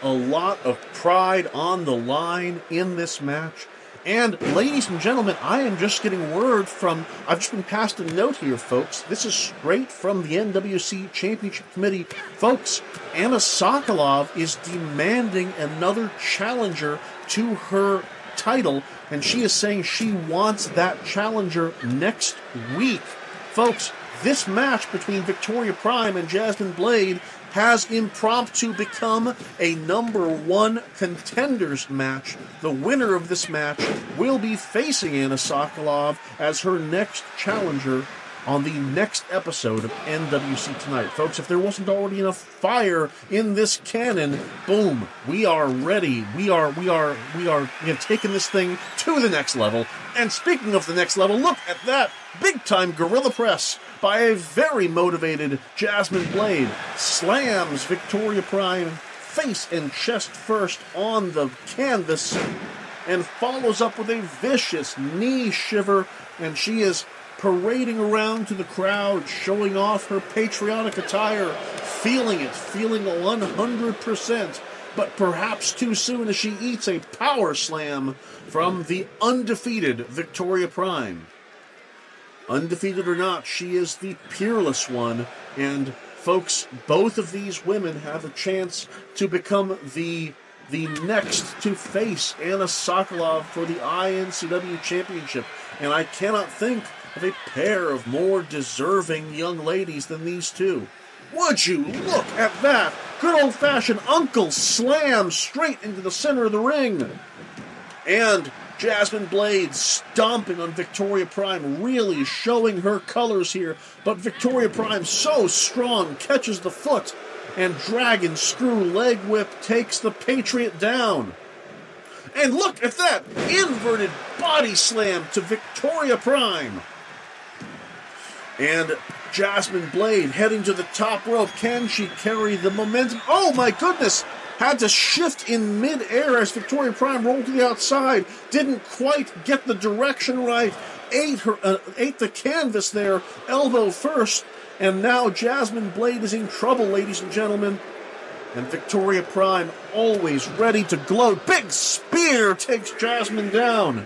A lot of pride on the line in this match. And ladies and gentlemen, I am just getting word from, I've just been passed a note here, folks. This is straight from the NWC Championship Committee. Folks, Anna Sokolov is demanding another challenger to her title, and she is saying she wants that challenger next week. Folks, this match between Victoria Prime and Jasmine Blade has impromptu become a #1 contenders match. The winner of this match will be facing Anna Sokolov as her next challenger on the next episode of NWC Tonight. Folks, if there wasn't already enough fire in this cannon, boom, we are ready. We have taken this thing to the next level. And speaking of the next level, look at that big-time gorilla press by a very motivated Jasmine Blade. Slams Victoria Prime face and chest first on the canvas and follows up with a vicious knee shiver, and she is parading around to the crowd, showing off her patriotic attire, feeling 100%, but perhaps too soon as she eats a power slam from the undefeated Victoria Prime. Undefeated or not, she is the peerless one, and folks, both of these women have a chance to become the next to face Anna Sokolov for the INCW Championship, and I cannot think of a pair of more deserving young ladies than these two. Would you look at that? Good old-fashioned Uncle Slam straight into the center of the ring. And Jasmine Blade stomping on Victoria Prime, really showing her colors here. But Victoria Prime, so strong, catches the foot, and Dragon Screw Leg Whip takes the Patriot down. And look at that inverted body slam to Victoria Prime. And Jasmine Blade heading to the top rope. Can she carry the momentum? Oh my goodness! Had to shift in mid-air as Victoria Prime rolled to the outside. Didn't quite get the direction right. Ate the canvas there, elbow first. And now Jasmine Blade is in trouble, ladies and gentlemen. And Victoria Prime always ready to gloat. Big spear takes Jasmine down.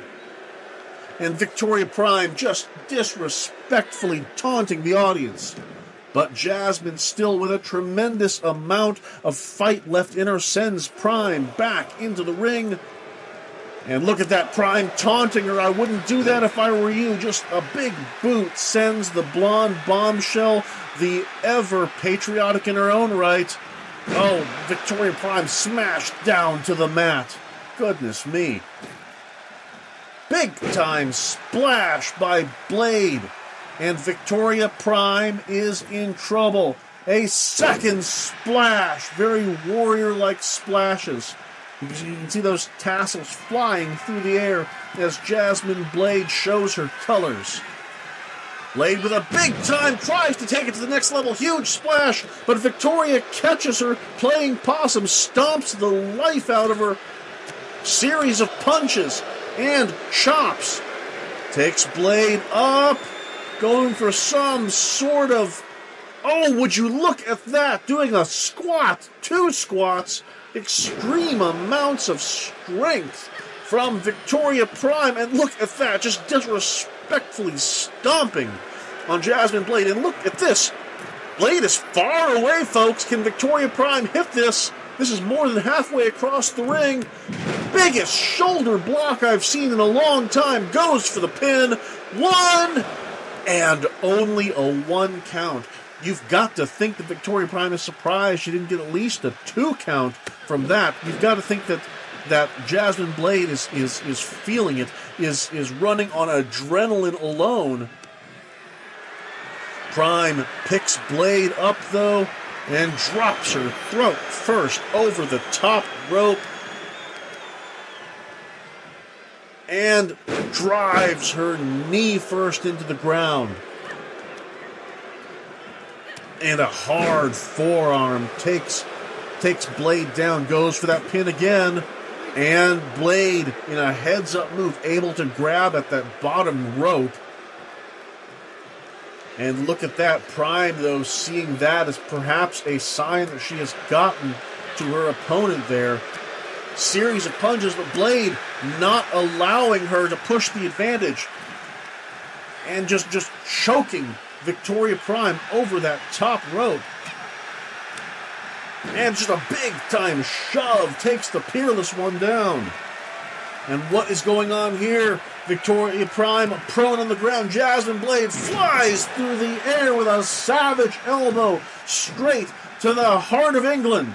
And Victoria Prime just disrespectfully taunting the audience. But Jasmine, still with a tremendous amount of fight left in her, sends Prime back into the ring. And look at that, Prime taunting her. I wouldn't do that if I were you. Just a big boot sends the blonde bombshell, the ever patriotic in her own right. Oh, Victoria Prime smashed down to the mat. Goodness me. Big time splash by Blade. And Victoria Prime is in trouble. A second splash. Very warrior-like splashes. You can see those tassels flying through the air as Jasmine Blade shows her colors. Blade with a big time tries to take it to the next level. Huge splash, but Victoria catches her playing possum, stomps the life out of her. Series of punches and chops. Takes Blade up, going for some sort of... Oh, would you look at that, doing a squat, 2 squats. Extreme amounts of strength from Victoria Prime. And look at that, just disrespectfully stomping on Jasmine Blade. And look at this. Blade is far away, folks. Can Victoria Prime hit this? This is more than halfway across the ring. Biggest shoulder block I've seen in a long time. Goes for the pin. 1, and only a 1 count. You've got to think that Victoria Prime is surprised she didn't get at least a 2 count from that. You've got to think that Jasmine Blade is feeling it, is running on adrenaline alone. Prime picks Blade up, though, and drops her throat first over the top rope. And drives her knee first into the ground. And a hard forearm takes Blade down, goes for that pin again. And Blade, in a heads-up move, able to grab at that bottom rope. And look at that. Prime, though, seeing that as perhaps a sign that she has gotten to her opponent there. Series of punches, but Blade not allowing her to push the advantage. And just choking Victoria Prime over that top rope. And just a big-time shove takes the Peerless One down. And what is going on here? Victoria Prime prone on the ground. Jasmine Blade flies through the air with a savage elbow straight to the heart of England.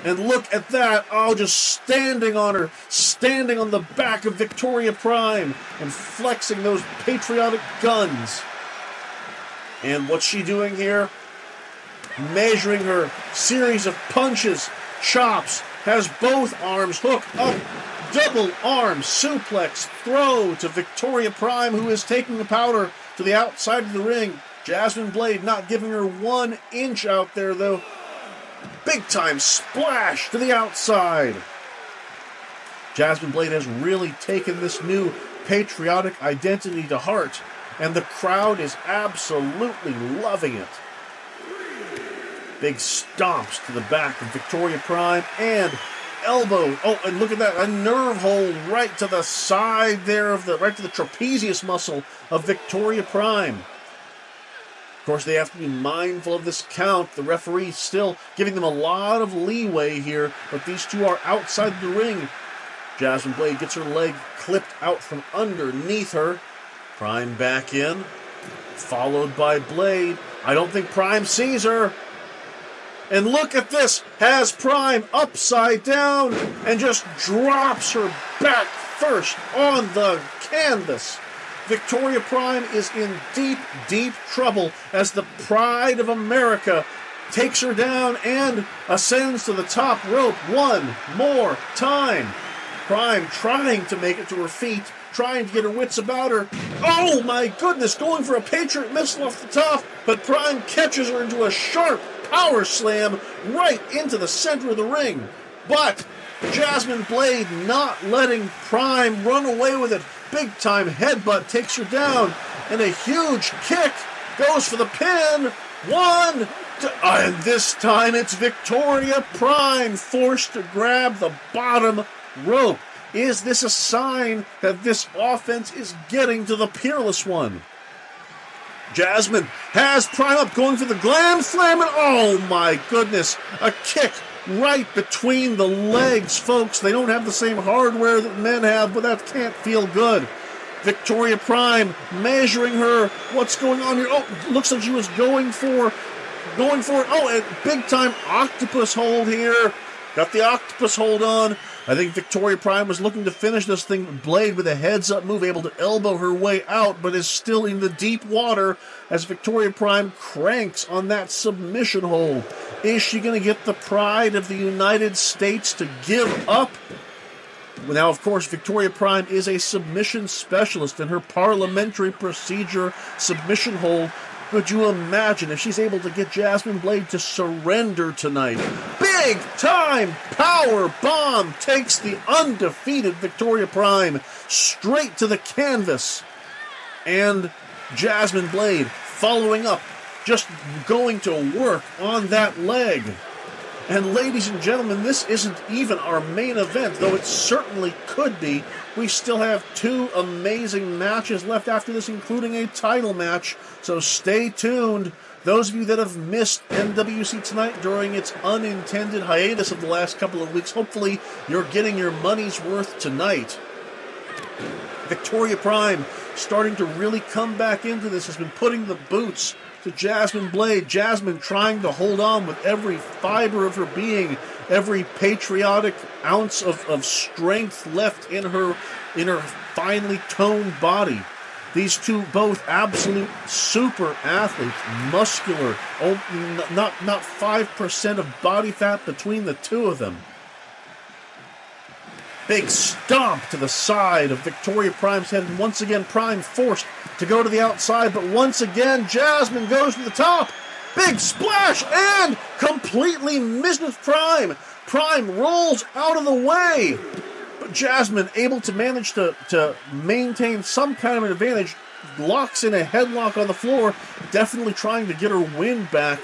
And look at that. Oh, just standing on her. Standing on the back of Victoria Prime. And flexing those patriotic guns. And what's she doing here? Measuring her series of punches, chops, has both arms hooked up, double arm suplex throw to Victoria Prime, who is taking the powder to the outside of the ring. Jasmine Blade not giving her 1 inch out there, though. Big time splash to the outside. Jasmine Blade has really taken this new patriotic identity to heart, and the crowd is absolutely loving it. Big stomps to the back of Victoria Prime and elbow. Oh, and look at that, a nerve hold right to the side there right to the trapezius muscle of Victoria Prime. Of course, they have to be mindful of this count. The referee still giving them a lot of leeway here, but these two are outside the ring. Jasmine Blade gets her leg clipped out from underneath her. Prime back in, followed by Blade. I don't think Prime sees her. And look at this, has Prime upside down and just drops her back first on the canvas. Victoria Prime is in deep, deep trouble as the Pride of America takes her down and ascends to the top rope 1 more time. Prime trying to make it to her feet, trying to get her wits about her. Oh my goodness, going for a Patriot missile off the top, but Prime catches her into a sharp power slam right into the center of the ring. But Jasmine Blade not letting Prime run away with it. Big time headbutt takes her down, and a huge kick goes for the pin. One, two, and this time it's Victoria Prime forced to grab the bottom rope. Is this a sign that this offense is getting to the Peerless One? Jasmine has Prime up, going for the glam slam, and oh my goodness, a kick right between the legs, folks. They don't have the same hardware that men have, but that can't feel good. Victoria Prime measuring her. What's going on here? Oh, looks like she was going for it. Oh, and big time octopus hold here. Got the octopus hold on. I think Victoria Prime was looking to finish this thing. Blade with a heads-up move, able to elbow her way out, but is still in the deep water as Victoria Prime cranks on that submission hold. Is she going to get the pride of the United States to give up? Now, of course, Victoria Prime is a submission specialist in her parliamentary procedure submission hold. Could you imagine if she's able to get Jasmine Blade to surrender tonight? Big time power bomb takes the undefeated Victoria Prime straight to the canvas. And Jasmine Blade following up, just going to work on that leg. And ladies and gentlemen, this isn't even our main event, though it certainly could be. We still have two amazing matches left after this, including a title match, so stay tuned. Those of you that have missed NWC Tonight during its unintended hiatus of the last couple of weeks, hopefully you're getting your money's worth tonight. Victoria Prime starting to really come back into this, has been putting the boots to Jasmine Blade. Jasmine trying to hold on with every fiber of her being, every patriotic ounce of strength left in her finely toned body. These two both absolute super athletes, muscular, not 5% of body fat between the two of them. Big stomp to the side of Victoria Prime's head, and once again Prime forced to go to the outside, but once again Jasmine goes to the top. Big splash, and completely misses Prime. Prime rolls out of the way, but Jasmine able to manage to maintain some kind of an advantage, locks in a headlock on the floor, definitely trying to get her wind back.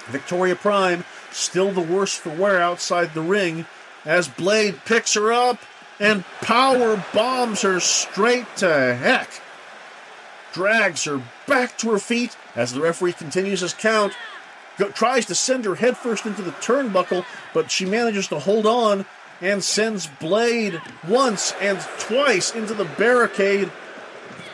Victoria Prime still the worse for wear outside the ring, as Blade picks her up and power bombs her straight to heck. Drags her back to her feet as the referee continues his count. Tries to send her headfirst into the turnbuckle, but she manages to hold on and sends Blade once and twice into the barricade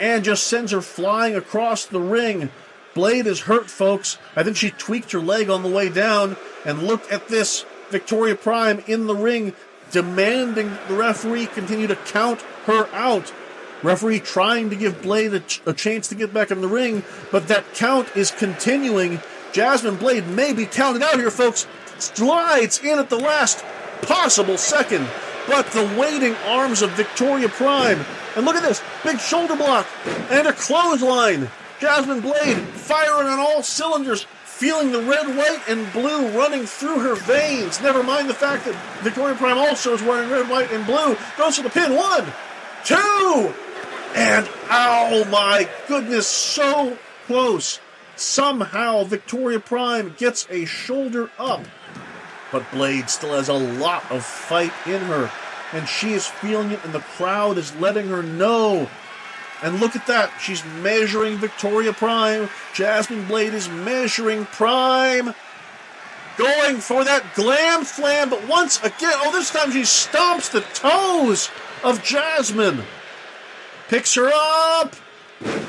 and just sends her flying across the ring. Blade is hurt, folks. I think she tweaked her leg on the way down, and look at this. Victoria Prime in the ring, demanding the referee continue to count her out. Referee trying to give Blade a chance to get back in the ring, but that count is continuing. Jasmine Blade may be counted out here, folks. Slides in at the last possible second, but the waiting arms of Victoria Prime. And look at this, big shoulder block and a clothesline. Jasmine Blade firing on all cylinders, feeling the red, white, and blue running through her veins. Never mind the fact that Victoria Prime also is wearing red, white, and blue. Goes for the pin. 1, 2, and oh my goodness, so close. Somehow Victoria Prime gets a shoulder up, but Blade still has a lot of fight in her, and she is feeling it, and the crowd is letting her know. And look at that. She's measuring Victoria Prime. Jasmine Blade is measuring Prime. Going for that glam slam, but once again, this time she stomps the toes of Jasmine. Picks her up.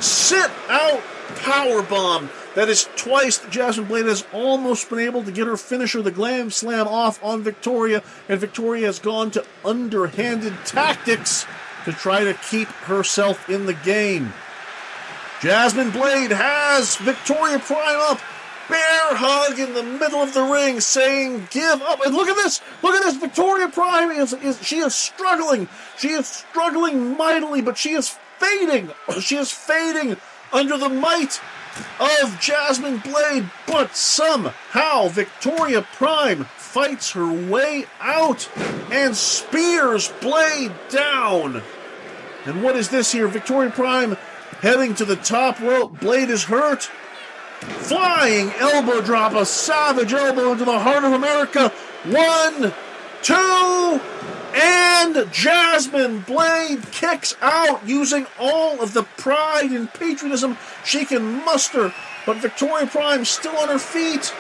Sit out powerbomb. That is twice that Jasmine Blade has almost been able to get her finisher, the glam slam, off on Victoria. And Victoria has gone to underhanded tactics to try to keep herself in the game. Jasmine Blade has Victoria Prime up, bear hug in the middle of the ring, saying, "Give up!" And look at this! Look at this! Victoria Prime she is struggling. She is struggling mightily, but she is fading. She is fading under the might of Jasmine Blade. But somehow Victoria Prime fights her way out and spears Blade down. And what is this here? Victoria Prime heading to the top rope. Blade is hurt. Flying elbow drop, a savage elbow into the heart of America. 1, 2, and Jasmine Blade kicks out using all of the pride and patriotism she can muster. But Victoria Prime still on her feet.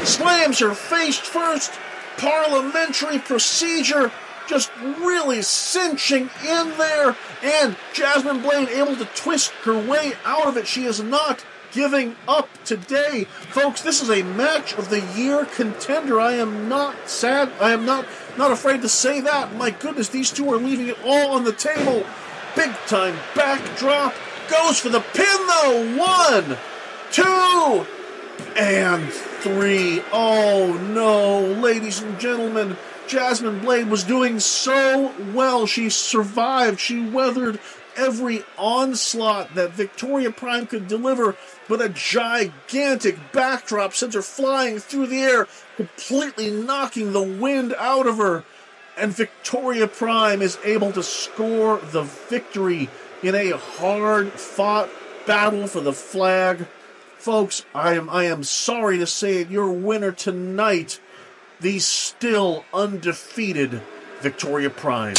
Slams her face first. Parliamentary procedure just really cinching in there. And Jasmine Blade able to twist her way out of it. She is not giving up today. Folks, this is a match of the year contender. I am not sad. I am not afraid to say that. My goodness, these two are leaving it all on the table. Big time backdrop. Goes for the pin though. 1, 2, and 3. Oh no, ladies and gentlemen. Jasmine Blade was doing so well. She survived. She weathered every onslaught that Victoria Prime could deliver, but a gigantic backdrop sends her flying through the air, completely knocking the wind out of her. And Victoria Prime is able to score the victory in a hard-fought battle for the flag. Folks, I am sorry to say it, your winner tonight, the still undefeated Victoria Prime.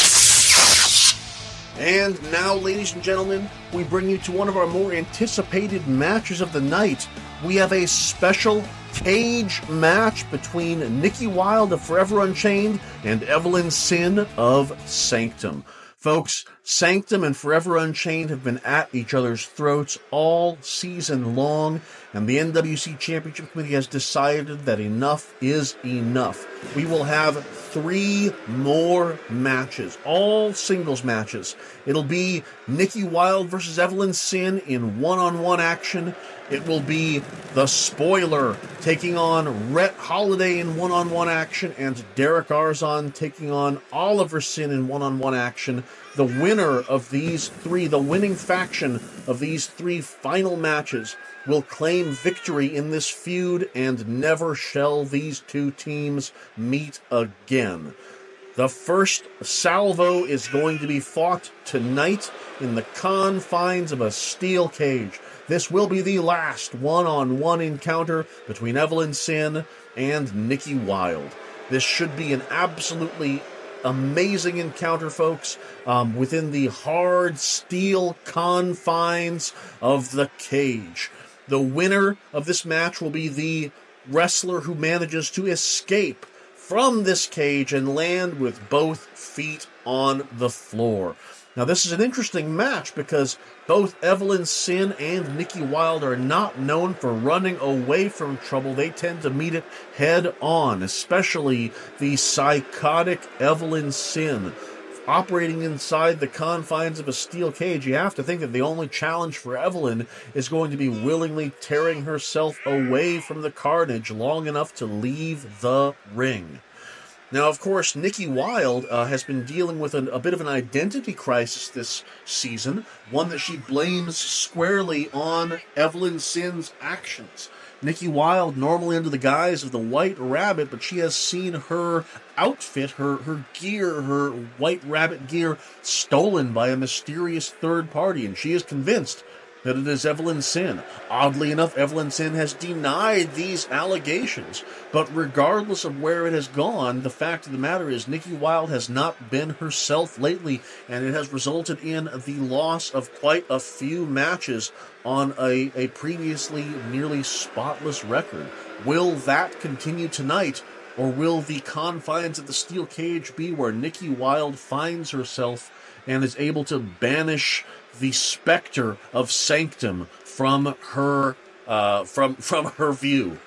And now, ladies and gentlemen, we bring you to one of our more anticipated matches of the night. We have a special cage match between Nikki Wilde of Forever Unchained and Evelyn Sin of Sanctum. Folks, Sanctum and Forever Unchained have been at each other's throats all season long, and the NWC Championship Committee has decided that enough is enough. We will have 3 more matches, all singles matches. It'll be Nikki Wilde versus Evelyn Sin in one-on-one action. It will be the Spoiler taking on Rhett Holiday in one-on-one action, and Derek Arzon taking on Oliver Sin in one-on-one action. The winner of these 3, the winning faction of these 3 final matches, will claim victory in this feud, and never shall these 2 teams meet again. The first salvo is going to be fought tonight in the confines of a steel cage. This will be the last one-on-one encounter between Evelyn Sin and Nikki Wilde. This should be an absolutely amazing encounter, folks, within the hard steel confines of the cage. The winner of this match will be the wrestler who manages to escape from this cage and land with both feet on the floor. Now, this is an interesting match because both Evelyn Sin and Nikki Wilde are not known for running away from trouble. They tend to meet it head on, especially the psychotic Evelyn Sin. Operating inside the confines of a steel cage, you have to think that the only challenge for Evelyn is going to be willingly tearing herself away from the carnage long enough to leave the ring. Now, of course, Nikki Wilde has been dealing with a bit of an identity crisis this season, one that she blames squarely on Evelyn Sin's actions. Nikki Wilde, normally under the guise of the White Rabbit, but she has seen her outfit, her gear, her White Rabbit gear, stolen by a mysterious third party, and she is convinced that it is Evelyn Sin. Oddly enough, Evelyn Sin has denied these allegations, but regardless of where it has gone, the fact of the matter is Nikki Wilde has not been herself lately, and it has resulted in the loss of quite a few matches on a previously nearly spotless record. Will that continue tonight, or will the confines of the steel cage be where Nikki Wilde finds herself and is able to banish the specter of Sanctum from her from her view?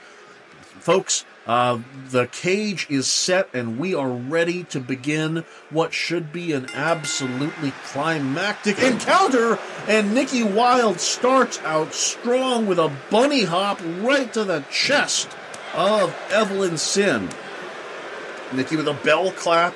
Folks, The cage is set, and we are ready to begin what should be an absolutely climactic encounter. And Nikki Wilde starts out strong with a bunny hop right to the chest of Evelyn Sin. Nikki with a bell clap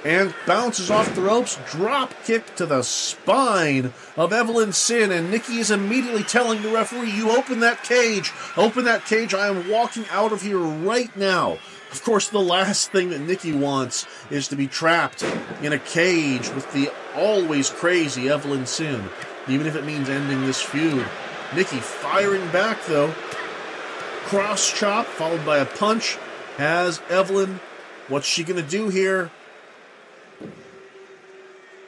and bounces off the ropes, drop kick to the spine of Evelyn Sin, and Nikki is immediately telling the referee, you open that cage, I am walking out of here right now. Of course, the last thing that Nikki wants is to be trapped in a cage with the always crazy Evelyn Sin, even if it means ending this feud. Nikki firing back, though. Cross chop, followed by a punch, has Evelyn. What's she going to do here?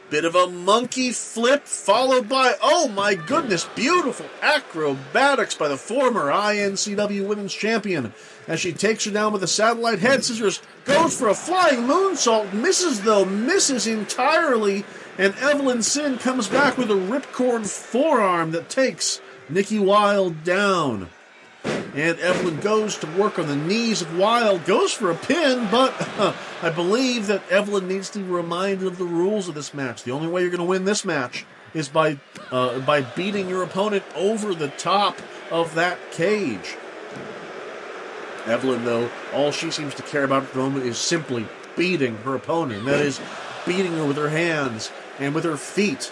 Bit of a monkey flip, followed by, oh my goodness, beautiful acrobatics by the former INCW Women's Champion. As she takes her down with a satellite head scissors, goes for a flying moonsault, misses entirely, and Evelyn Sin comes back with a ripcord forearm that takes Nikki Wilde down. And Evelyn goes to work on the knees of Wilde, goes for a pin, but I believe that Evelyn needs to be reminded of the rules of this match. The only way you're going to win this match is by beating your opponent over the top of that cage. Evelyn, though, all she seems to care about at the moment is simply beating her opponent. And that is beating her with her hands and with her feet.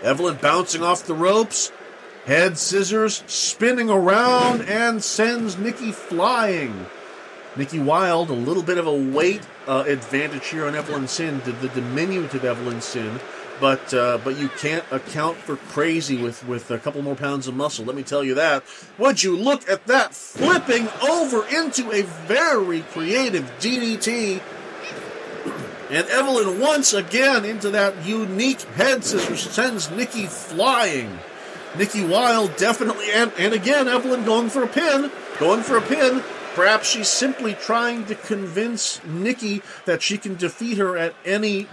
Evelyn bouncing off the ropes. Head scissors, spinning around, and sends Nikki flying. Nikki Wilde, a little bit of a weight advantage here on Evelyn Sin, the diminutive Evelyn Sin, but you can't account for crazy with a couple more pounds of muscle, let me tell you that. Would you look at that, flipping over into a very creative DDT, and Evelyn once again into that unique head scissors sends Nikki flying. Nikki Wilde definitely, and again, Evelyn going for a pin. Perhaps she's simply trying to convince Nikki that she can defeat her at any,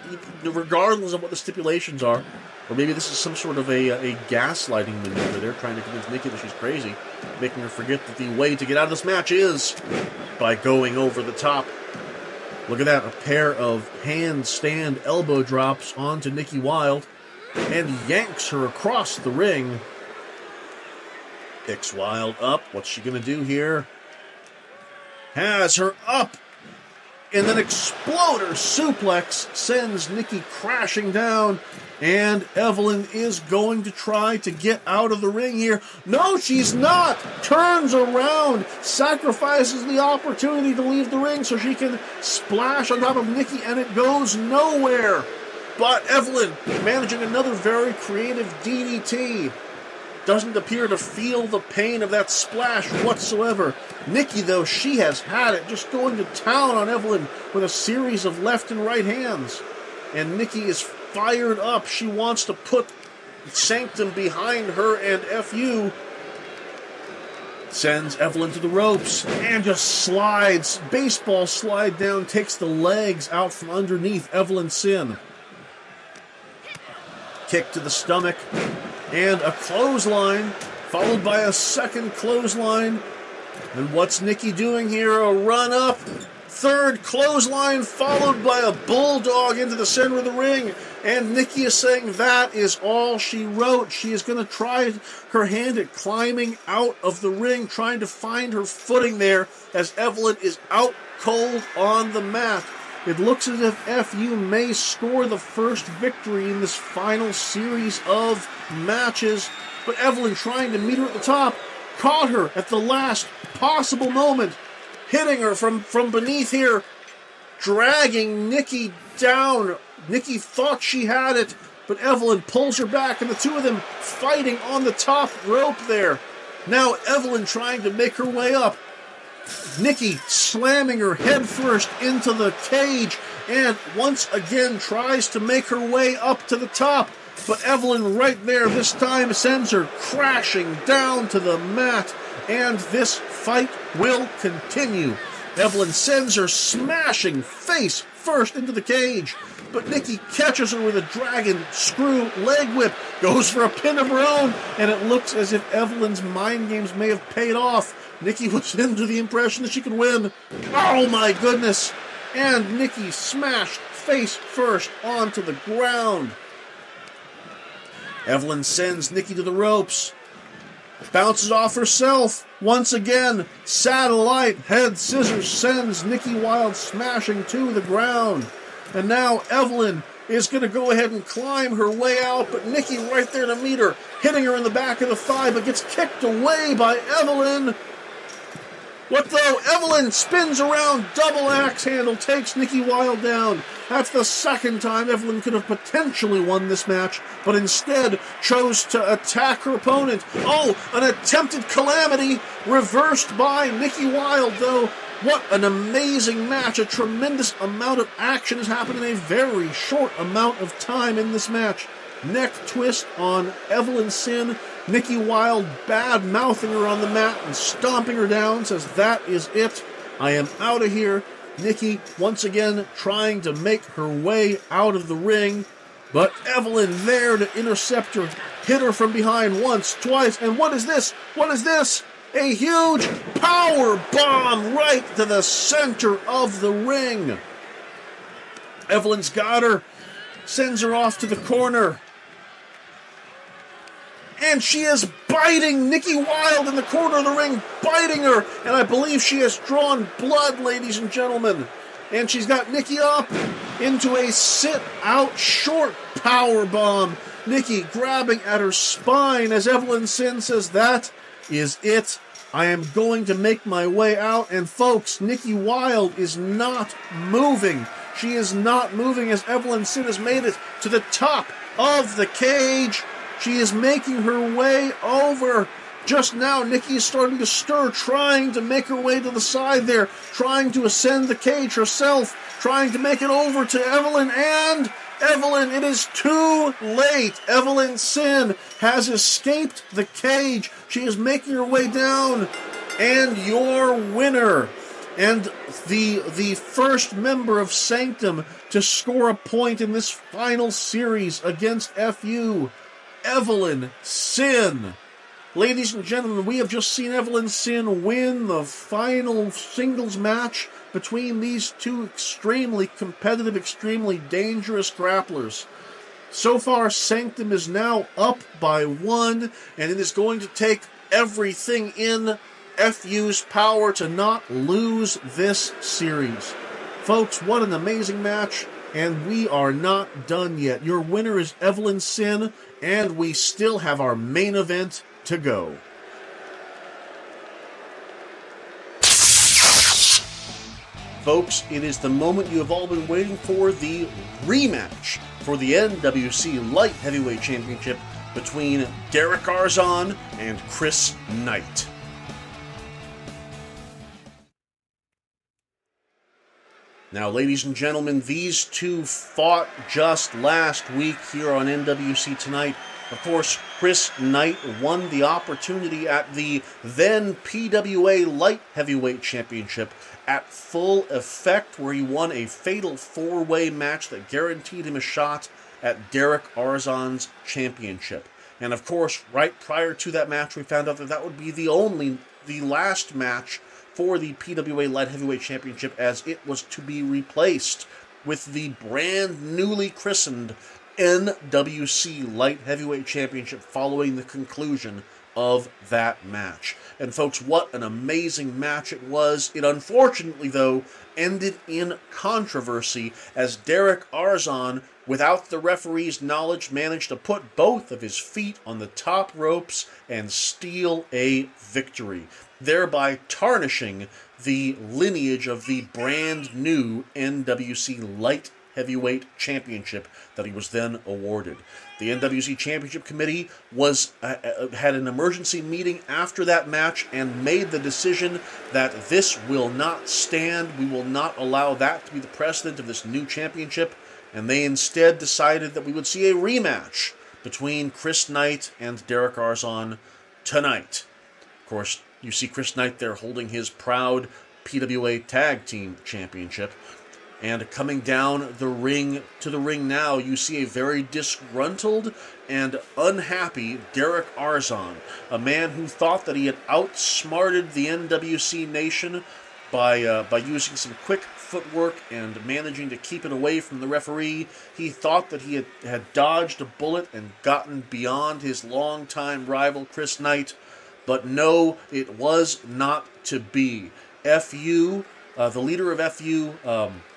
regardless of what the stipulations are. Or maybe this is some sort of a gaslighting maneuver. They're trying to convince Nikki that she's crazy, making her forget that the way to get out of this match is by going over the top. Look at that, a pair of handstand elbow drops onto Nikki Wilde, and yanks her across the ring. Picks Wilde up. What's she going to do here? Has her up. And then exploder suplex sends Nikki crashing down. And Evelyn is going to try to get out of the ring here. No, she's not. Turns around. Sacrifices the opportunity to leave the ring so she can splash on top of Nikki, and it goes nowhere. But Evelyn managing another very creative DDT. Doesn't appear to feel the pain of that splash whatsoever. Nikki, though, she has had it, just going to town on Evelyn with a series of left and right hands. And Nikki is fired up. She wants to put Sanctum behind her, and FU sends Evelyn to the ropes and just slides. Baseball slide down, takes the legs out from underneath Evelyn Sin. Kick to the stomach. And a clothesline, followed by a second clothesline. And what's Nikki doing here? A run up. Third clothesline, followed by a bulldog into the center of the ring. And Nikki is saying that is all she wrote. She is going to try her hand at climbing out of the ring, trying to find her footing there as Evelyn is out cold on the mat. It looks as if FU may score the first victory in this final series of matches, but Evelyn, trying to meet her at the top, caught her at the last possible moment, hitting her from beneath here, dragging Nikki down. Nikki thought she had it, but Evelyn pulls her back, and the two of them fighting on the top rope there. Now Evelyn trying to make her way up. Nikki slamming her head first into the cage, and once again tries to make her way up to the top. But Evelyn right there this time sends her crashing down to the mat, and this fight will continue. Evelyn sends her smashing face first into the cage, but Nikki catches her with a dragon screw leg whip, goes for a pin of her own, and it looks as if Evelyn's mind games may have paid off. Nikki was under the impression that she could win. Oh my goodness! And Nikki smashed face first onto the ground. Evelyn sends Nikki to the ropes. Bounces off herself. Once again, satellite head scissors sends Nikki Wilde smashing to the ground. And now Evelyn is going to go ahead and climb her way out, but Nikki right there to meet her, hitting her in the back of the thigh, but gets kicked away by Evelyn. What though? Evelyn spins around, double axe handle, takes Nikki Wilde down. That's the second time Evelyn could have potentially won this match, but instead chose to attack her opponent. Oh, an attempted calamity, reversed by Nikki Wilde, though. What an amazing match. A tremendous amount of action has happened in a very short amount of time in this match. Neck twist on Evelyn Sin. Nikki Wilde bad-mouthing her on the mat and stomping her down, says, "That is it. I am out of here." Nikki, once again, trying to make her way out of the ring, but Evelyn there to intercept her, hit her from behind once, twice, and what is this? What is this? A huge power bomb right to the center of the ring. Evelyn's got her, sends her off to the corner. And she is biting Nikki Wilde in the corner of the ring, biting her. And I believe she has drawn blood, ladies and gentlemen. And she's got Nikki up into a sit-out short power bomb. Nikki grabbing at her spine as Evelyn Sin says, "That is it. I am going to make my way out." And folks, Nikki Wilde is not moving. She is not moving as Evelyn Sin has made it to the top of the cage. She is making her way over. Just now, Nikki is starting to stir, trying to make her way to the side there, trying to ascend the cage herself, trying to make it over to Evelyn, and Evelyn, it is too late. Evelyn Sin has escaped the cage. She is making her way down, and your winner, and the first member of Sanctum to score a point in this final series against FU, Evelyn Sin. Ladies and gentlemen, we have just seen Evelyn Sin win the final singles match between these two extremely competitive, extremely dangerous grapplers. So far, Sanctum is now up by 1, and it is going to take everything in FU's power to not lose this series. Folks, what an amazing match, and we are not done yet. Your winner is Evelyn Sin, and we still have our main event to go. Folks, it is the moment you have all been waiting for, the rematch for the NWC Light Heavyweight Championship between Derek Arzon and Chris Knight. Now, ladies and gentlemen, these two fought just last week here on NWC Tonight. Of course, Chris Knight won the opportunity at the then PWA Light Heavyweight Championship at Full Effect, where he won a fatal 4-way match that guaranteed him a shot at Derek Arzon's championship. And of course, right prior to that match, we found out that that would be the last match for the PWA Light Heavyweight Championship, as it was to be replaced with the brand newly christened NWC Light Heavyweight Championship following the conclusion of that match. And folks, what an amazing match it was. It unfortunately, though, ended in controversy as Derek Arzon, without the referee's knowledge, managed to put both of his feet on the top ropes and steal a victory, thereby tarnishing the lineage of the brand new NWC Light Heavyweight Championship that he was then awarded. The NWC Championship Committee had an emergency meeting after that match and made the decision that this will not stand. We will not allow that to be the precedent of this new championship, and they instead decided that we would see a rematch between Chris Knight and Derek Arzon tonight. Of course, you see Chris Knight there holding his proud PWA Tag Team Championship. And coming down the ring to the ring now, you see a very disgruntled and unhappy Derek Arzon, a man who thought that he had outsmarted the NWC Nation by using some quick footwork and managing to keep it away from the referee. He thought that he had dodged a bullet and gotten beyond his longtime rival Chris Knight, but no, it was not to be. FU, the leader of FU,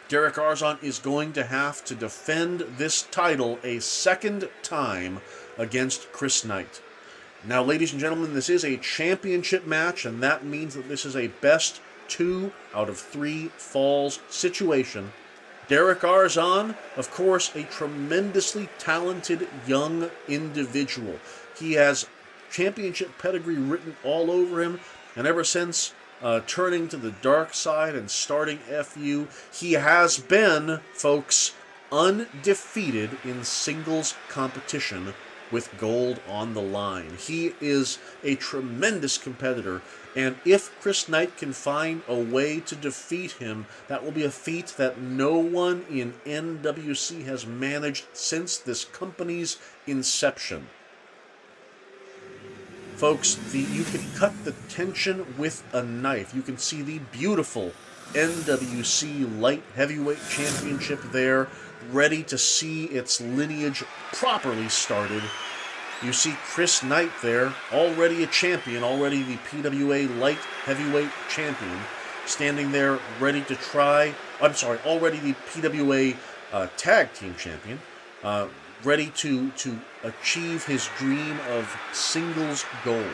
Derek Arzon, is going to have to defend this title a second time against Chris Knight. Now, ladies and gentlemen, this is a championship match, and that means that this is a best 2 out of 3 falls situation. Derek Arzon, of course, a tremendously talented young individual. He has championship pedigree written all over him, and ever since turning to the dark side and starting FU, he has been, folks, undefeated in singles competition with gold on the line. He is a tremendous competitor, and if Chris Knight can find a way to defeat him, that will be a feat that no one in NWC has managed since this company's inception. Folks, you can cut the tension with a knife. You can see the beautiful NWC Light Heavyweight Championship there, ready to see its lineage properly started. You see Chris Knight there, already a champion, already the PWA Light Heavyweight Champion, standing there ready to try, already the PWA Tag Team Champion, ready to achieve his dream of singles gold.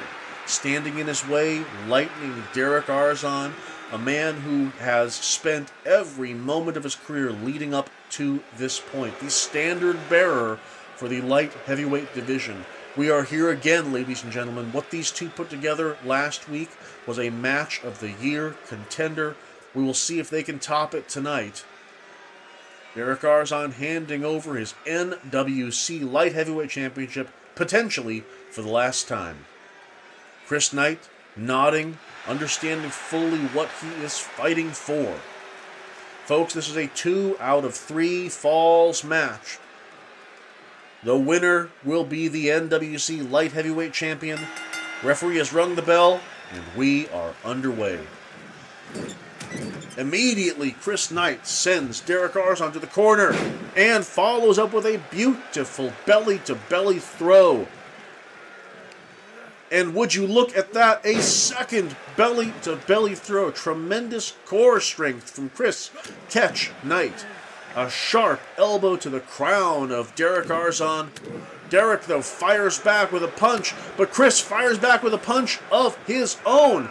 Standing in his way, lightning Derek Arzon, a man who has spent every moment of his career leading up to this point, the standard bearer for the light heavyweight division. We are here again, ladies and gentlemen. What these two put together last week was a match of the year contender. We will see if they can top it tonight. Derek Arzon handing over his NWC Light Heavyweight Championship, potentially for the last time. Chris Knight nodding, understanding fully what he is fighting for. Folks, this is a 2 out of 3 falls match. The winner will be the NWC Light Heavyweight Champion. Referee has rung the bell, and we are underway. Immediately, Chris Knight sends Derek Arzon to the corner and follows up with a beautiful belly-to-belly throw. And would you look at that, a second belly-to-belly throw. Tremendous core strength from Chris "Catch" Knight. A sharp elbow to the crown of Derek Arzon. Derek, though, fires back with a punch, but Chris fires back with a punch of his own.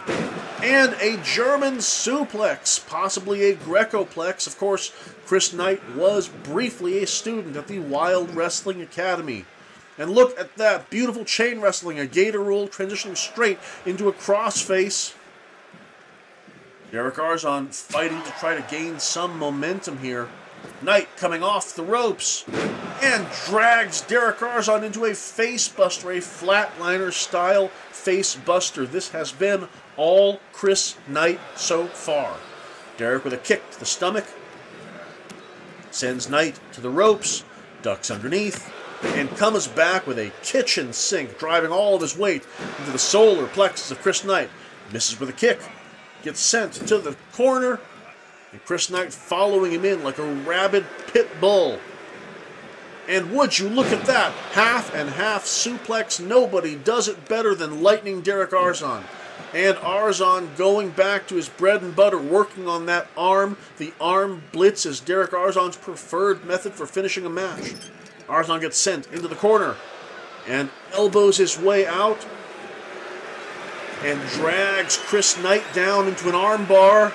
And a German suplex, possibly a Greco-plex. Of course, Chris Knight was briefly a student at the Wild Wrestling Academy. And look at that, beautiful chain wrestling, a gator roll transitioning straight into a crossface. Derek Arzon fighting to try to gain some momentum here. Knight coming off the ropes and drags Derek Arzon into a face buster, a flatliner style face buster. This has been all Chris Knight so far. Derek with a kick to the stomach, sends Knight to the ropes, ducks underneath, and comes back with a kitchen sink, driving all of his weight into the solar plexus of Chris Knight. Misses with a kick, gets sent to the corner, and Chris Knight following him in like a rabid pit bull. And would you look at that, half and half suplex. Nobody does it better than lightning Derek Arzon. And Arzon going back to his bread and butter, working on that arm. The arm blitz is Derek Arzon's preferred method for finishing a match. Arzon gets sent into the corner and elbows his way out and drags Chris Knight down into an arm bar,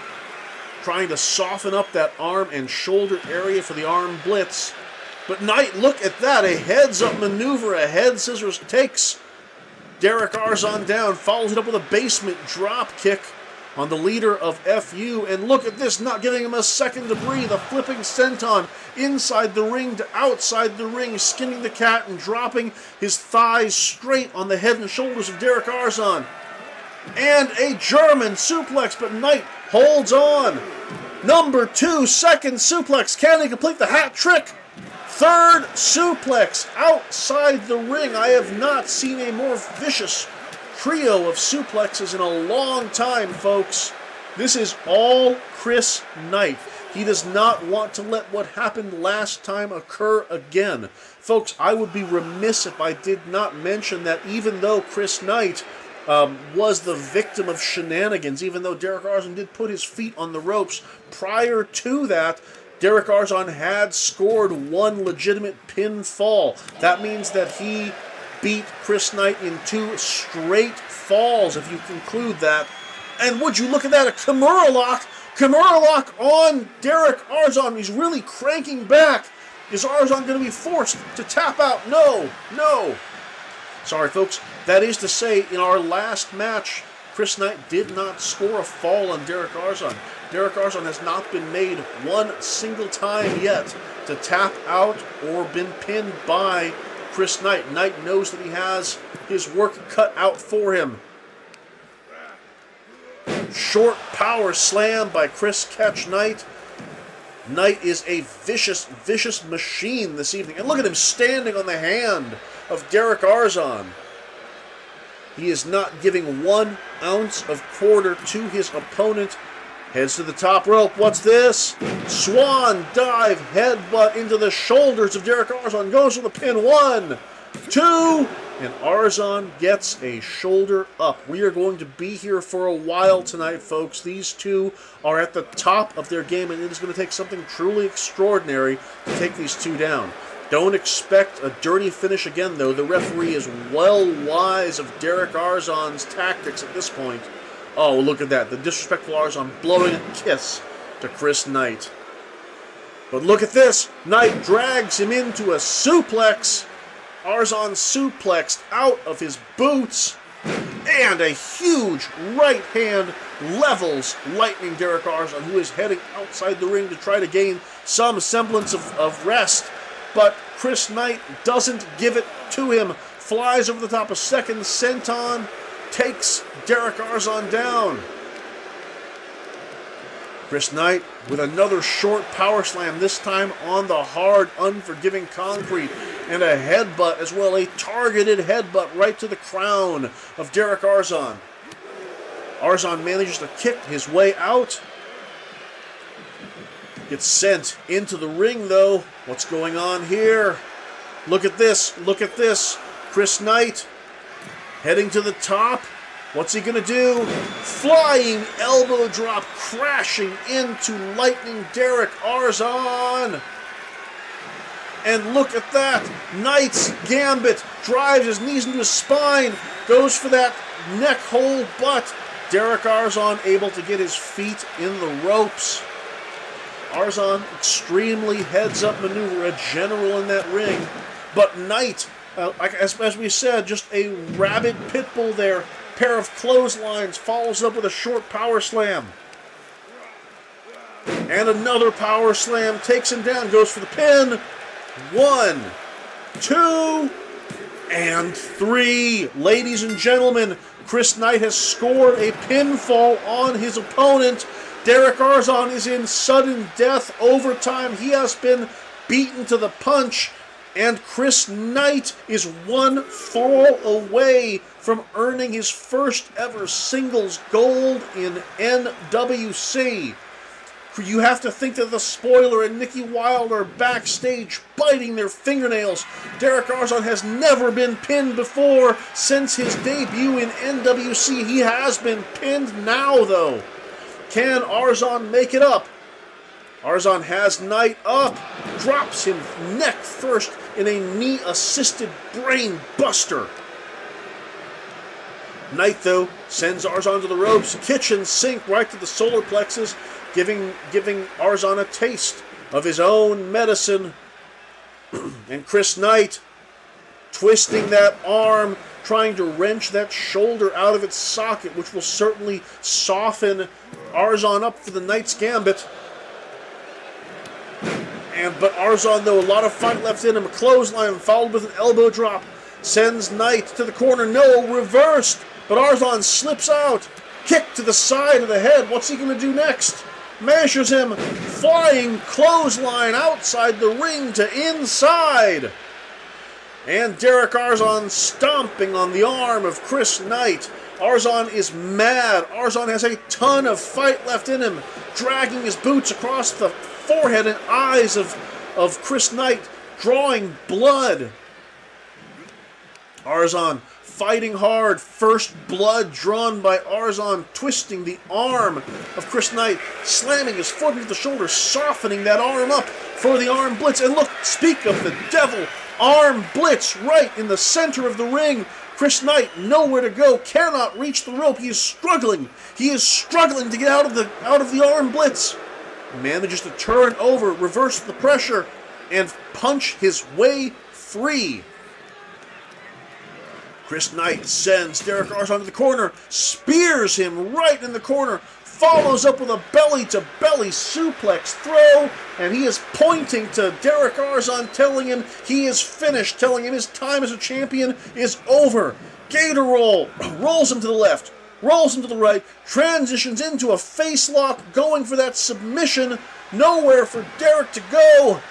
trying to soften up that arm and shoulder area for the arm blitz. But Knight, look at that, a heads-up maneuver, a head scissors, takes Derek Arzon down, follows it up with a basement drop kick on the leader of FU, and look at this, not giving him a second to breathe, a flipping senton inside the ring to outside the ring, skinning the cat and dropping his thighs straight on the head and shoulders of Derek Arzon. And a German suplex, but Knight holds on. Number 2, second suplex. Can he complete the hat trick? Third suplex outside the ring. I have not seen a more vicious trio of suplexes in a long time, folks. This is all Chris Knight. He does not want to let what happened last time occur again. Folks, I would be remiss if I did not mention that even though Chris Knight was the victim of shenanigans, even though Derek Arzon did put his feet on the ropes, prior to that, Derek Arzon had scored one legitimate pinfall. That means that he beat Chris Knight in 2 straight falls, if you conclude that. And would you look at that, a Kimura lock? Kimura lock on Derek Arzon. He's really cranking back. Is Arzon going to be forced to tap out? No. Sorry, folks. That is to say, in our last match, Chris Knight did not score a fall on Derek Arzon. Derek Arzon has not been made one single time yet to tap out or been pinned by Chris Knight. Knight knows that he has his work cut out for him. Short power slam by Chris Catch Knight. Knight is a vicious, vicious machine this evening. And look at him standing on the hand of Derek Arzon. He is not giving 1 ounce of quarter to his opponent. Heads to the top rope. What's this? Swan dive headbutt into the shoulders of Derek Arzon. Goes for the pin. 1, 2, and Arzon gets a shoulder up. We are going to be here for a while tonight, folks. These two are at the top of their game, and it is going to take something truly extraordinary to take these two down. Don't expect a dirty finish again, though. The referee is well wise of Derek Arzon's tactics at this point. Oh, look at that. The disrespectful Arzon blowing a kiss to Chris Knight. But look at this. Knight drags him into a suplex. Arzon suplexed out of his boots. And a huge right hand levels Lightning Derek Arzon, who is heading outside the ring to try to gain some semblance of rest. But Chris Knight doesn't give it to him. Flies over the top a second senton. Takes Derek Arzon down. Chris Knight with another short power slam, this time on the hard, unforgiving concrete. And a headbutt as well, a targeted headbutt right to the crown of Derek Arzon. Arzon manages to kick his way out. Gets sent into the ring, though. What's going on here? Look at this. Look at this. Chris Knight heading to the top. What's he going to do? Flying elbow drop, crashing into Lightning Derek Arzon. And look at that. Knight's gambit drives his knees into his spine. Goes for that neck hold, but Derek Arzon able to get his feet in the ropes. Arzon, extremely heads-up maneuver, a general in that ring. But Knight, as we said, just a rabid pit bull there. Pair of clotheslines, follows up with a short power slam. And another power slam, takes him down, goes for the pin. 1, 2, and 3. Ladies and gentlemen, Chris Knight has scored a pinfall on his opponent. Derek Arzon is in sudden death overtime. He has been beaten to the punch. And Chris Knight is 1 fall away from earning his first ever singles gold in NWC. You have to think that the Spoiler and Nikki Wilde are backstage biting their fingernails. Derek Arzon has never been pinned before since his debut in NWC. He has been pinned now, though. Can Arzon make it up? Arzon has Knight up, drops him neck first in a knee-assisted brain buster. Knight, though, sends Arzon to the ropes, kitchen sink right to the solar plexus, giving Arzon a taste of his own medicine. And Chris Knight, twisting that arm, trying to wrench that shoulder out of its socket, which will certainly soften Arzon up for the Knight's gambit. But Arzon, though, a lot of fight left in him. A clothesline followed with an elbow drop. Sends Knight to the corner. No, reversed. But Arzon slips out. Kick to the side of the head. What's he going to do next? Mashes him. Flying clothesline outside the ring to inside. And Derek Arzon stomping on the arm of Chris Knight. Arzon is mad. Arzon has a ton of fight left in him, dragging his boots across the forehead and eyes of Chris Knight, drawing blood. Arzon fighting hard. First blood drawn by Arzon, twisting the arm of Chris Knight, slamming his foot into the shoulder, softening that arm up for the arm blitz. And look, speak of the devil, arm blitz right in the center of the ring. Chris Knight, nowhere to go, cannot reach the rope. He is struggling. He is struggling to get out of the arm blitz. Manages to turn over, reverse the pressure, and punch his way free. Chris Knight sends Derek Arzon to the corner, spears him right in the corner, follows up with a belly-to-belly suplex throw, and he is pointing to Derek Arzon, telling him he is finished, telling him his time as a champion is over. Gator roll, rolls him to the left, rolls him to the right, transitions into a face lock, going for that submission. Nowhere for Derek to go.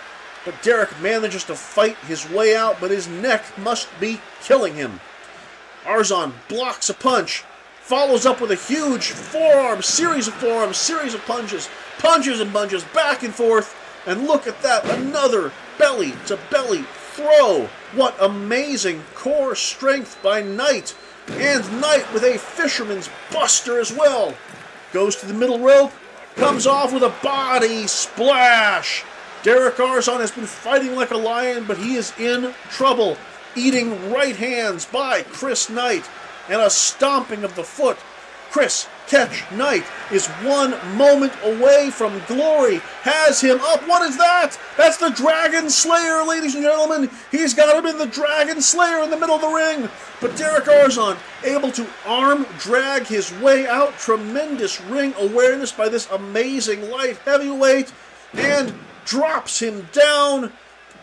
But Derek manages to fight his way out, but his neck must be killing him. Arzon blocks a punch, follows up with a huge forearms, series of punches, punches and bunches, back and forth, and look at that, another belly-to-belly throw. What amazing core strength by Knight, and Knight with a fisherman's buster as well. Goes to the middle rope, comes off with a body splash. Derek Arzon has been fighting like a lion, but he is in trouble. Eating right hands by Chris Knight, and a stomping of the foot. Chris Catch Knight is one moment away from glory. Has him up. What is that? That's the Dragon Slayer, ladies and gentlemen. He's got him in the Dragon Slayer in the middle of the ring. But Derek Arzon able to arm drag his way out. Tremendous ring awareness by this amazing light heavyweight, and drops him down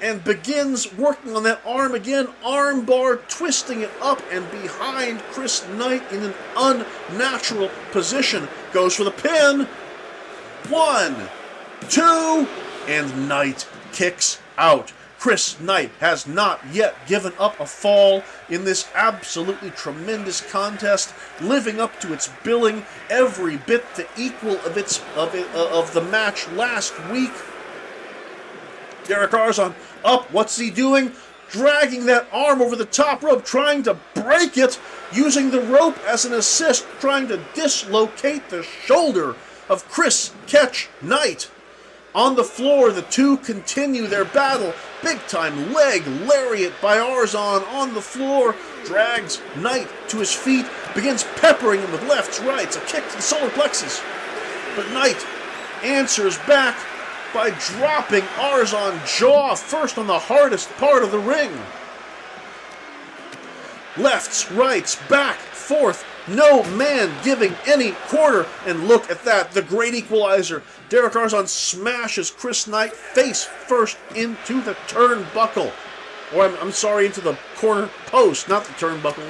and begins working on that arm again, arm bar, twisting it up and behind Chris Knight in an unnatural position. Goes for the pin. 1, 2, and Knight kicks out. Chris Knight has not yet given up a fall in this absolutely tremendous contest, living up to its billing, every bit the equal of the match last week. Derek Arzon up. What's he doing? Dragging that arm over the top rope, trying to break it, using the rope as an assist, trying to dislocate the shoulder of Chris Catch Knight. On the floor, the two continue their battle. Big-time leg lariat by Arzon on the floor. Drags Knight to his feet, begins peppering him with lefts, rights, a kick to the solar plexus. But Knight answers back by dropping Arzon jaw first on the hardest part of the ring. Lefts, rights, back, forth, no man giving any quarter. And look at that, the great equalizer. Derek Arzon smashes Chris Knight face first into the turnbuckle. Or I'm sorry, into the corner post, not the turnbuckle.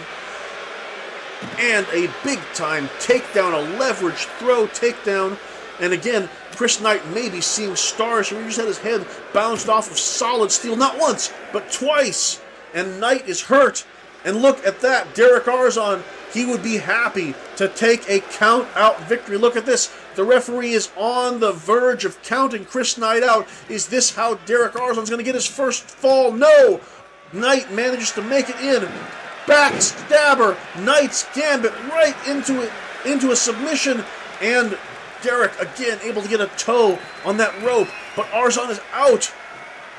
And a big-time takedown, a leverage throw takedown. And again, Chris Knight may be seeing stars. He just had his head bounced off of solid steel, not once, but twice. And Knight is hurt. And look at that, Derek Arzon, he would be happy to take a count-out victory. Look at this. The referee is on the verge of counting Chris Knight out. Is this how Derek Arzon's going to get his first fall? No! Knight manages to make it in. Backstabber. Knight's gambit right into a submission. And Derek again able to get a toe on that rope, but Arzon is out.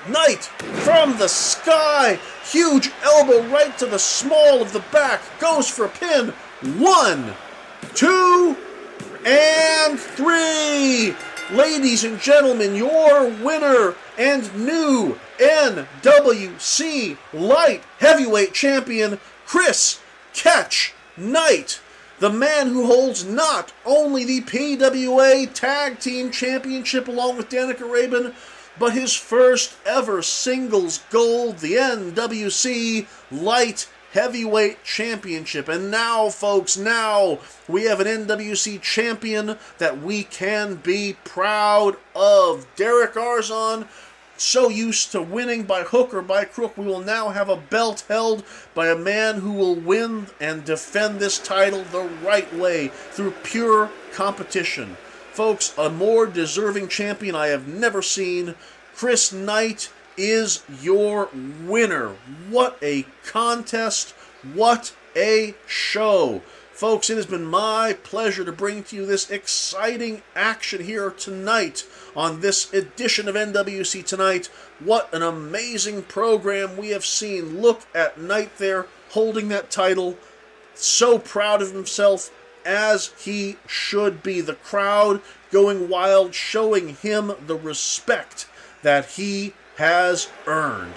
Knight from the sky, huge elbow right to the small of the back, goes for a pin. 1, 2, and 3. Ladies and gentlemen, your winner and new NWC Light Heavyweight Champion, Chris Catch Knight. The man who holds not only the PWA Tag Team Championship along with Danica Rabin, but his first ever singles gold, the NWC Light Heavyweight Championship. And now, folks, now we have an NWC champion that we can be proud of. Derek Arzon, so used to winning by hook or by crook, we will now have a belt held by a man who will win and defend this title the right way through pure competition. Folks, a more deserving champion I have never seen. Chris Knight is your winner. What a contest. What a show. Folks, it has been my pleasure to bring to you this exciting action here tonight on this edition of NWC Tonight. What an amazing program we have seen. Look at Knight there holding that title. So proud of himself, as he should be. The crowd going wild, showing him the respect that he has earned.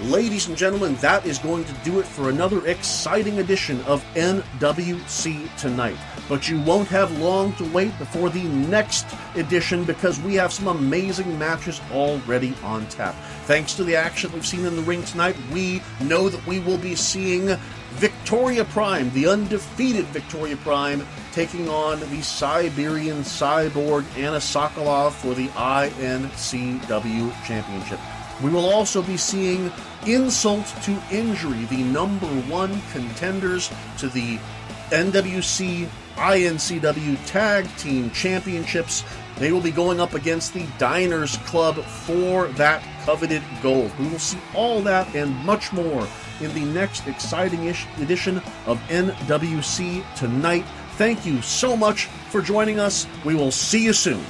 Ladies and gentlemen, that is going to do it for another exciting edition of NWC Tonight. But you won't have long to wait before the next edition, because we have some amazing matches already on tap. Thanks to the action we've seen in the ring tonight, we know that we will be seeing Victoria Prime, the undefeated Victoria Prime, taking on the Siberian Cyborg Anna Sokolov for the INCW Championship. We will also be seeing Insult to Injury, the #1 contenders to the NWC INCW Tag Team Championships. They will be going up against the Diners Club for that coveted gold. We will see all that and much more in the next exciting edition of NWC Tonight. Thank you so much for joining us. We will see you soon.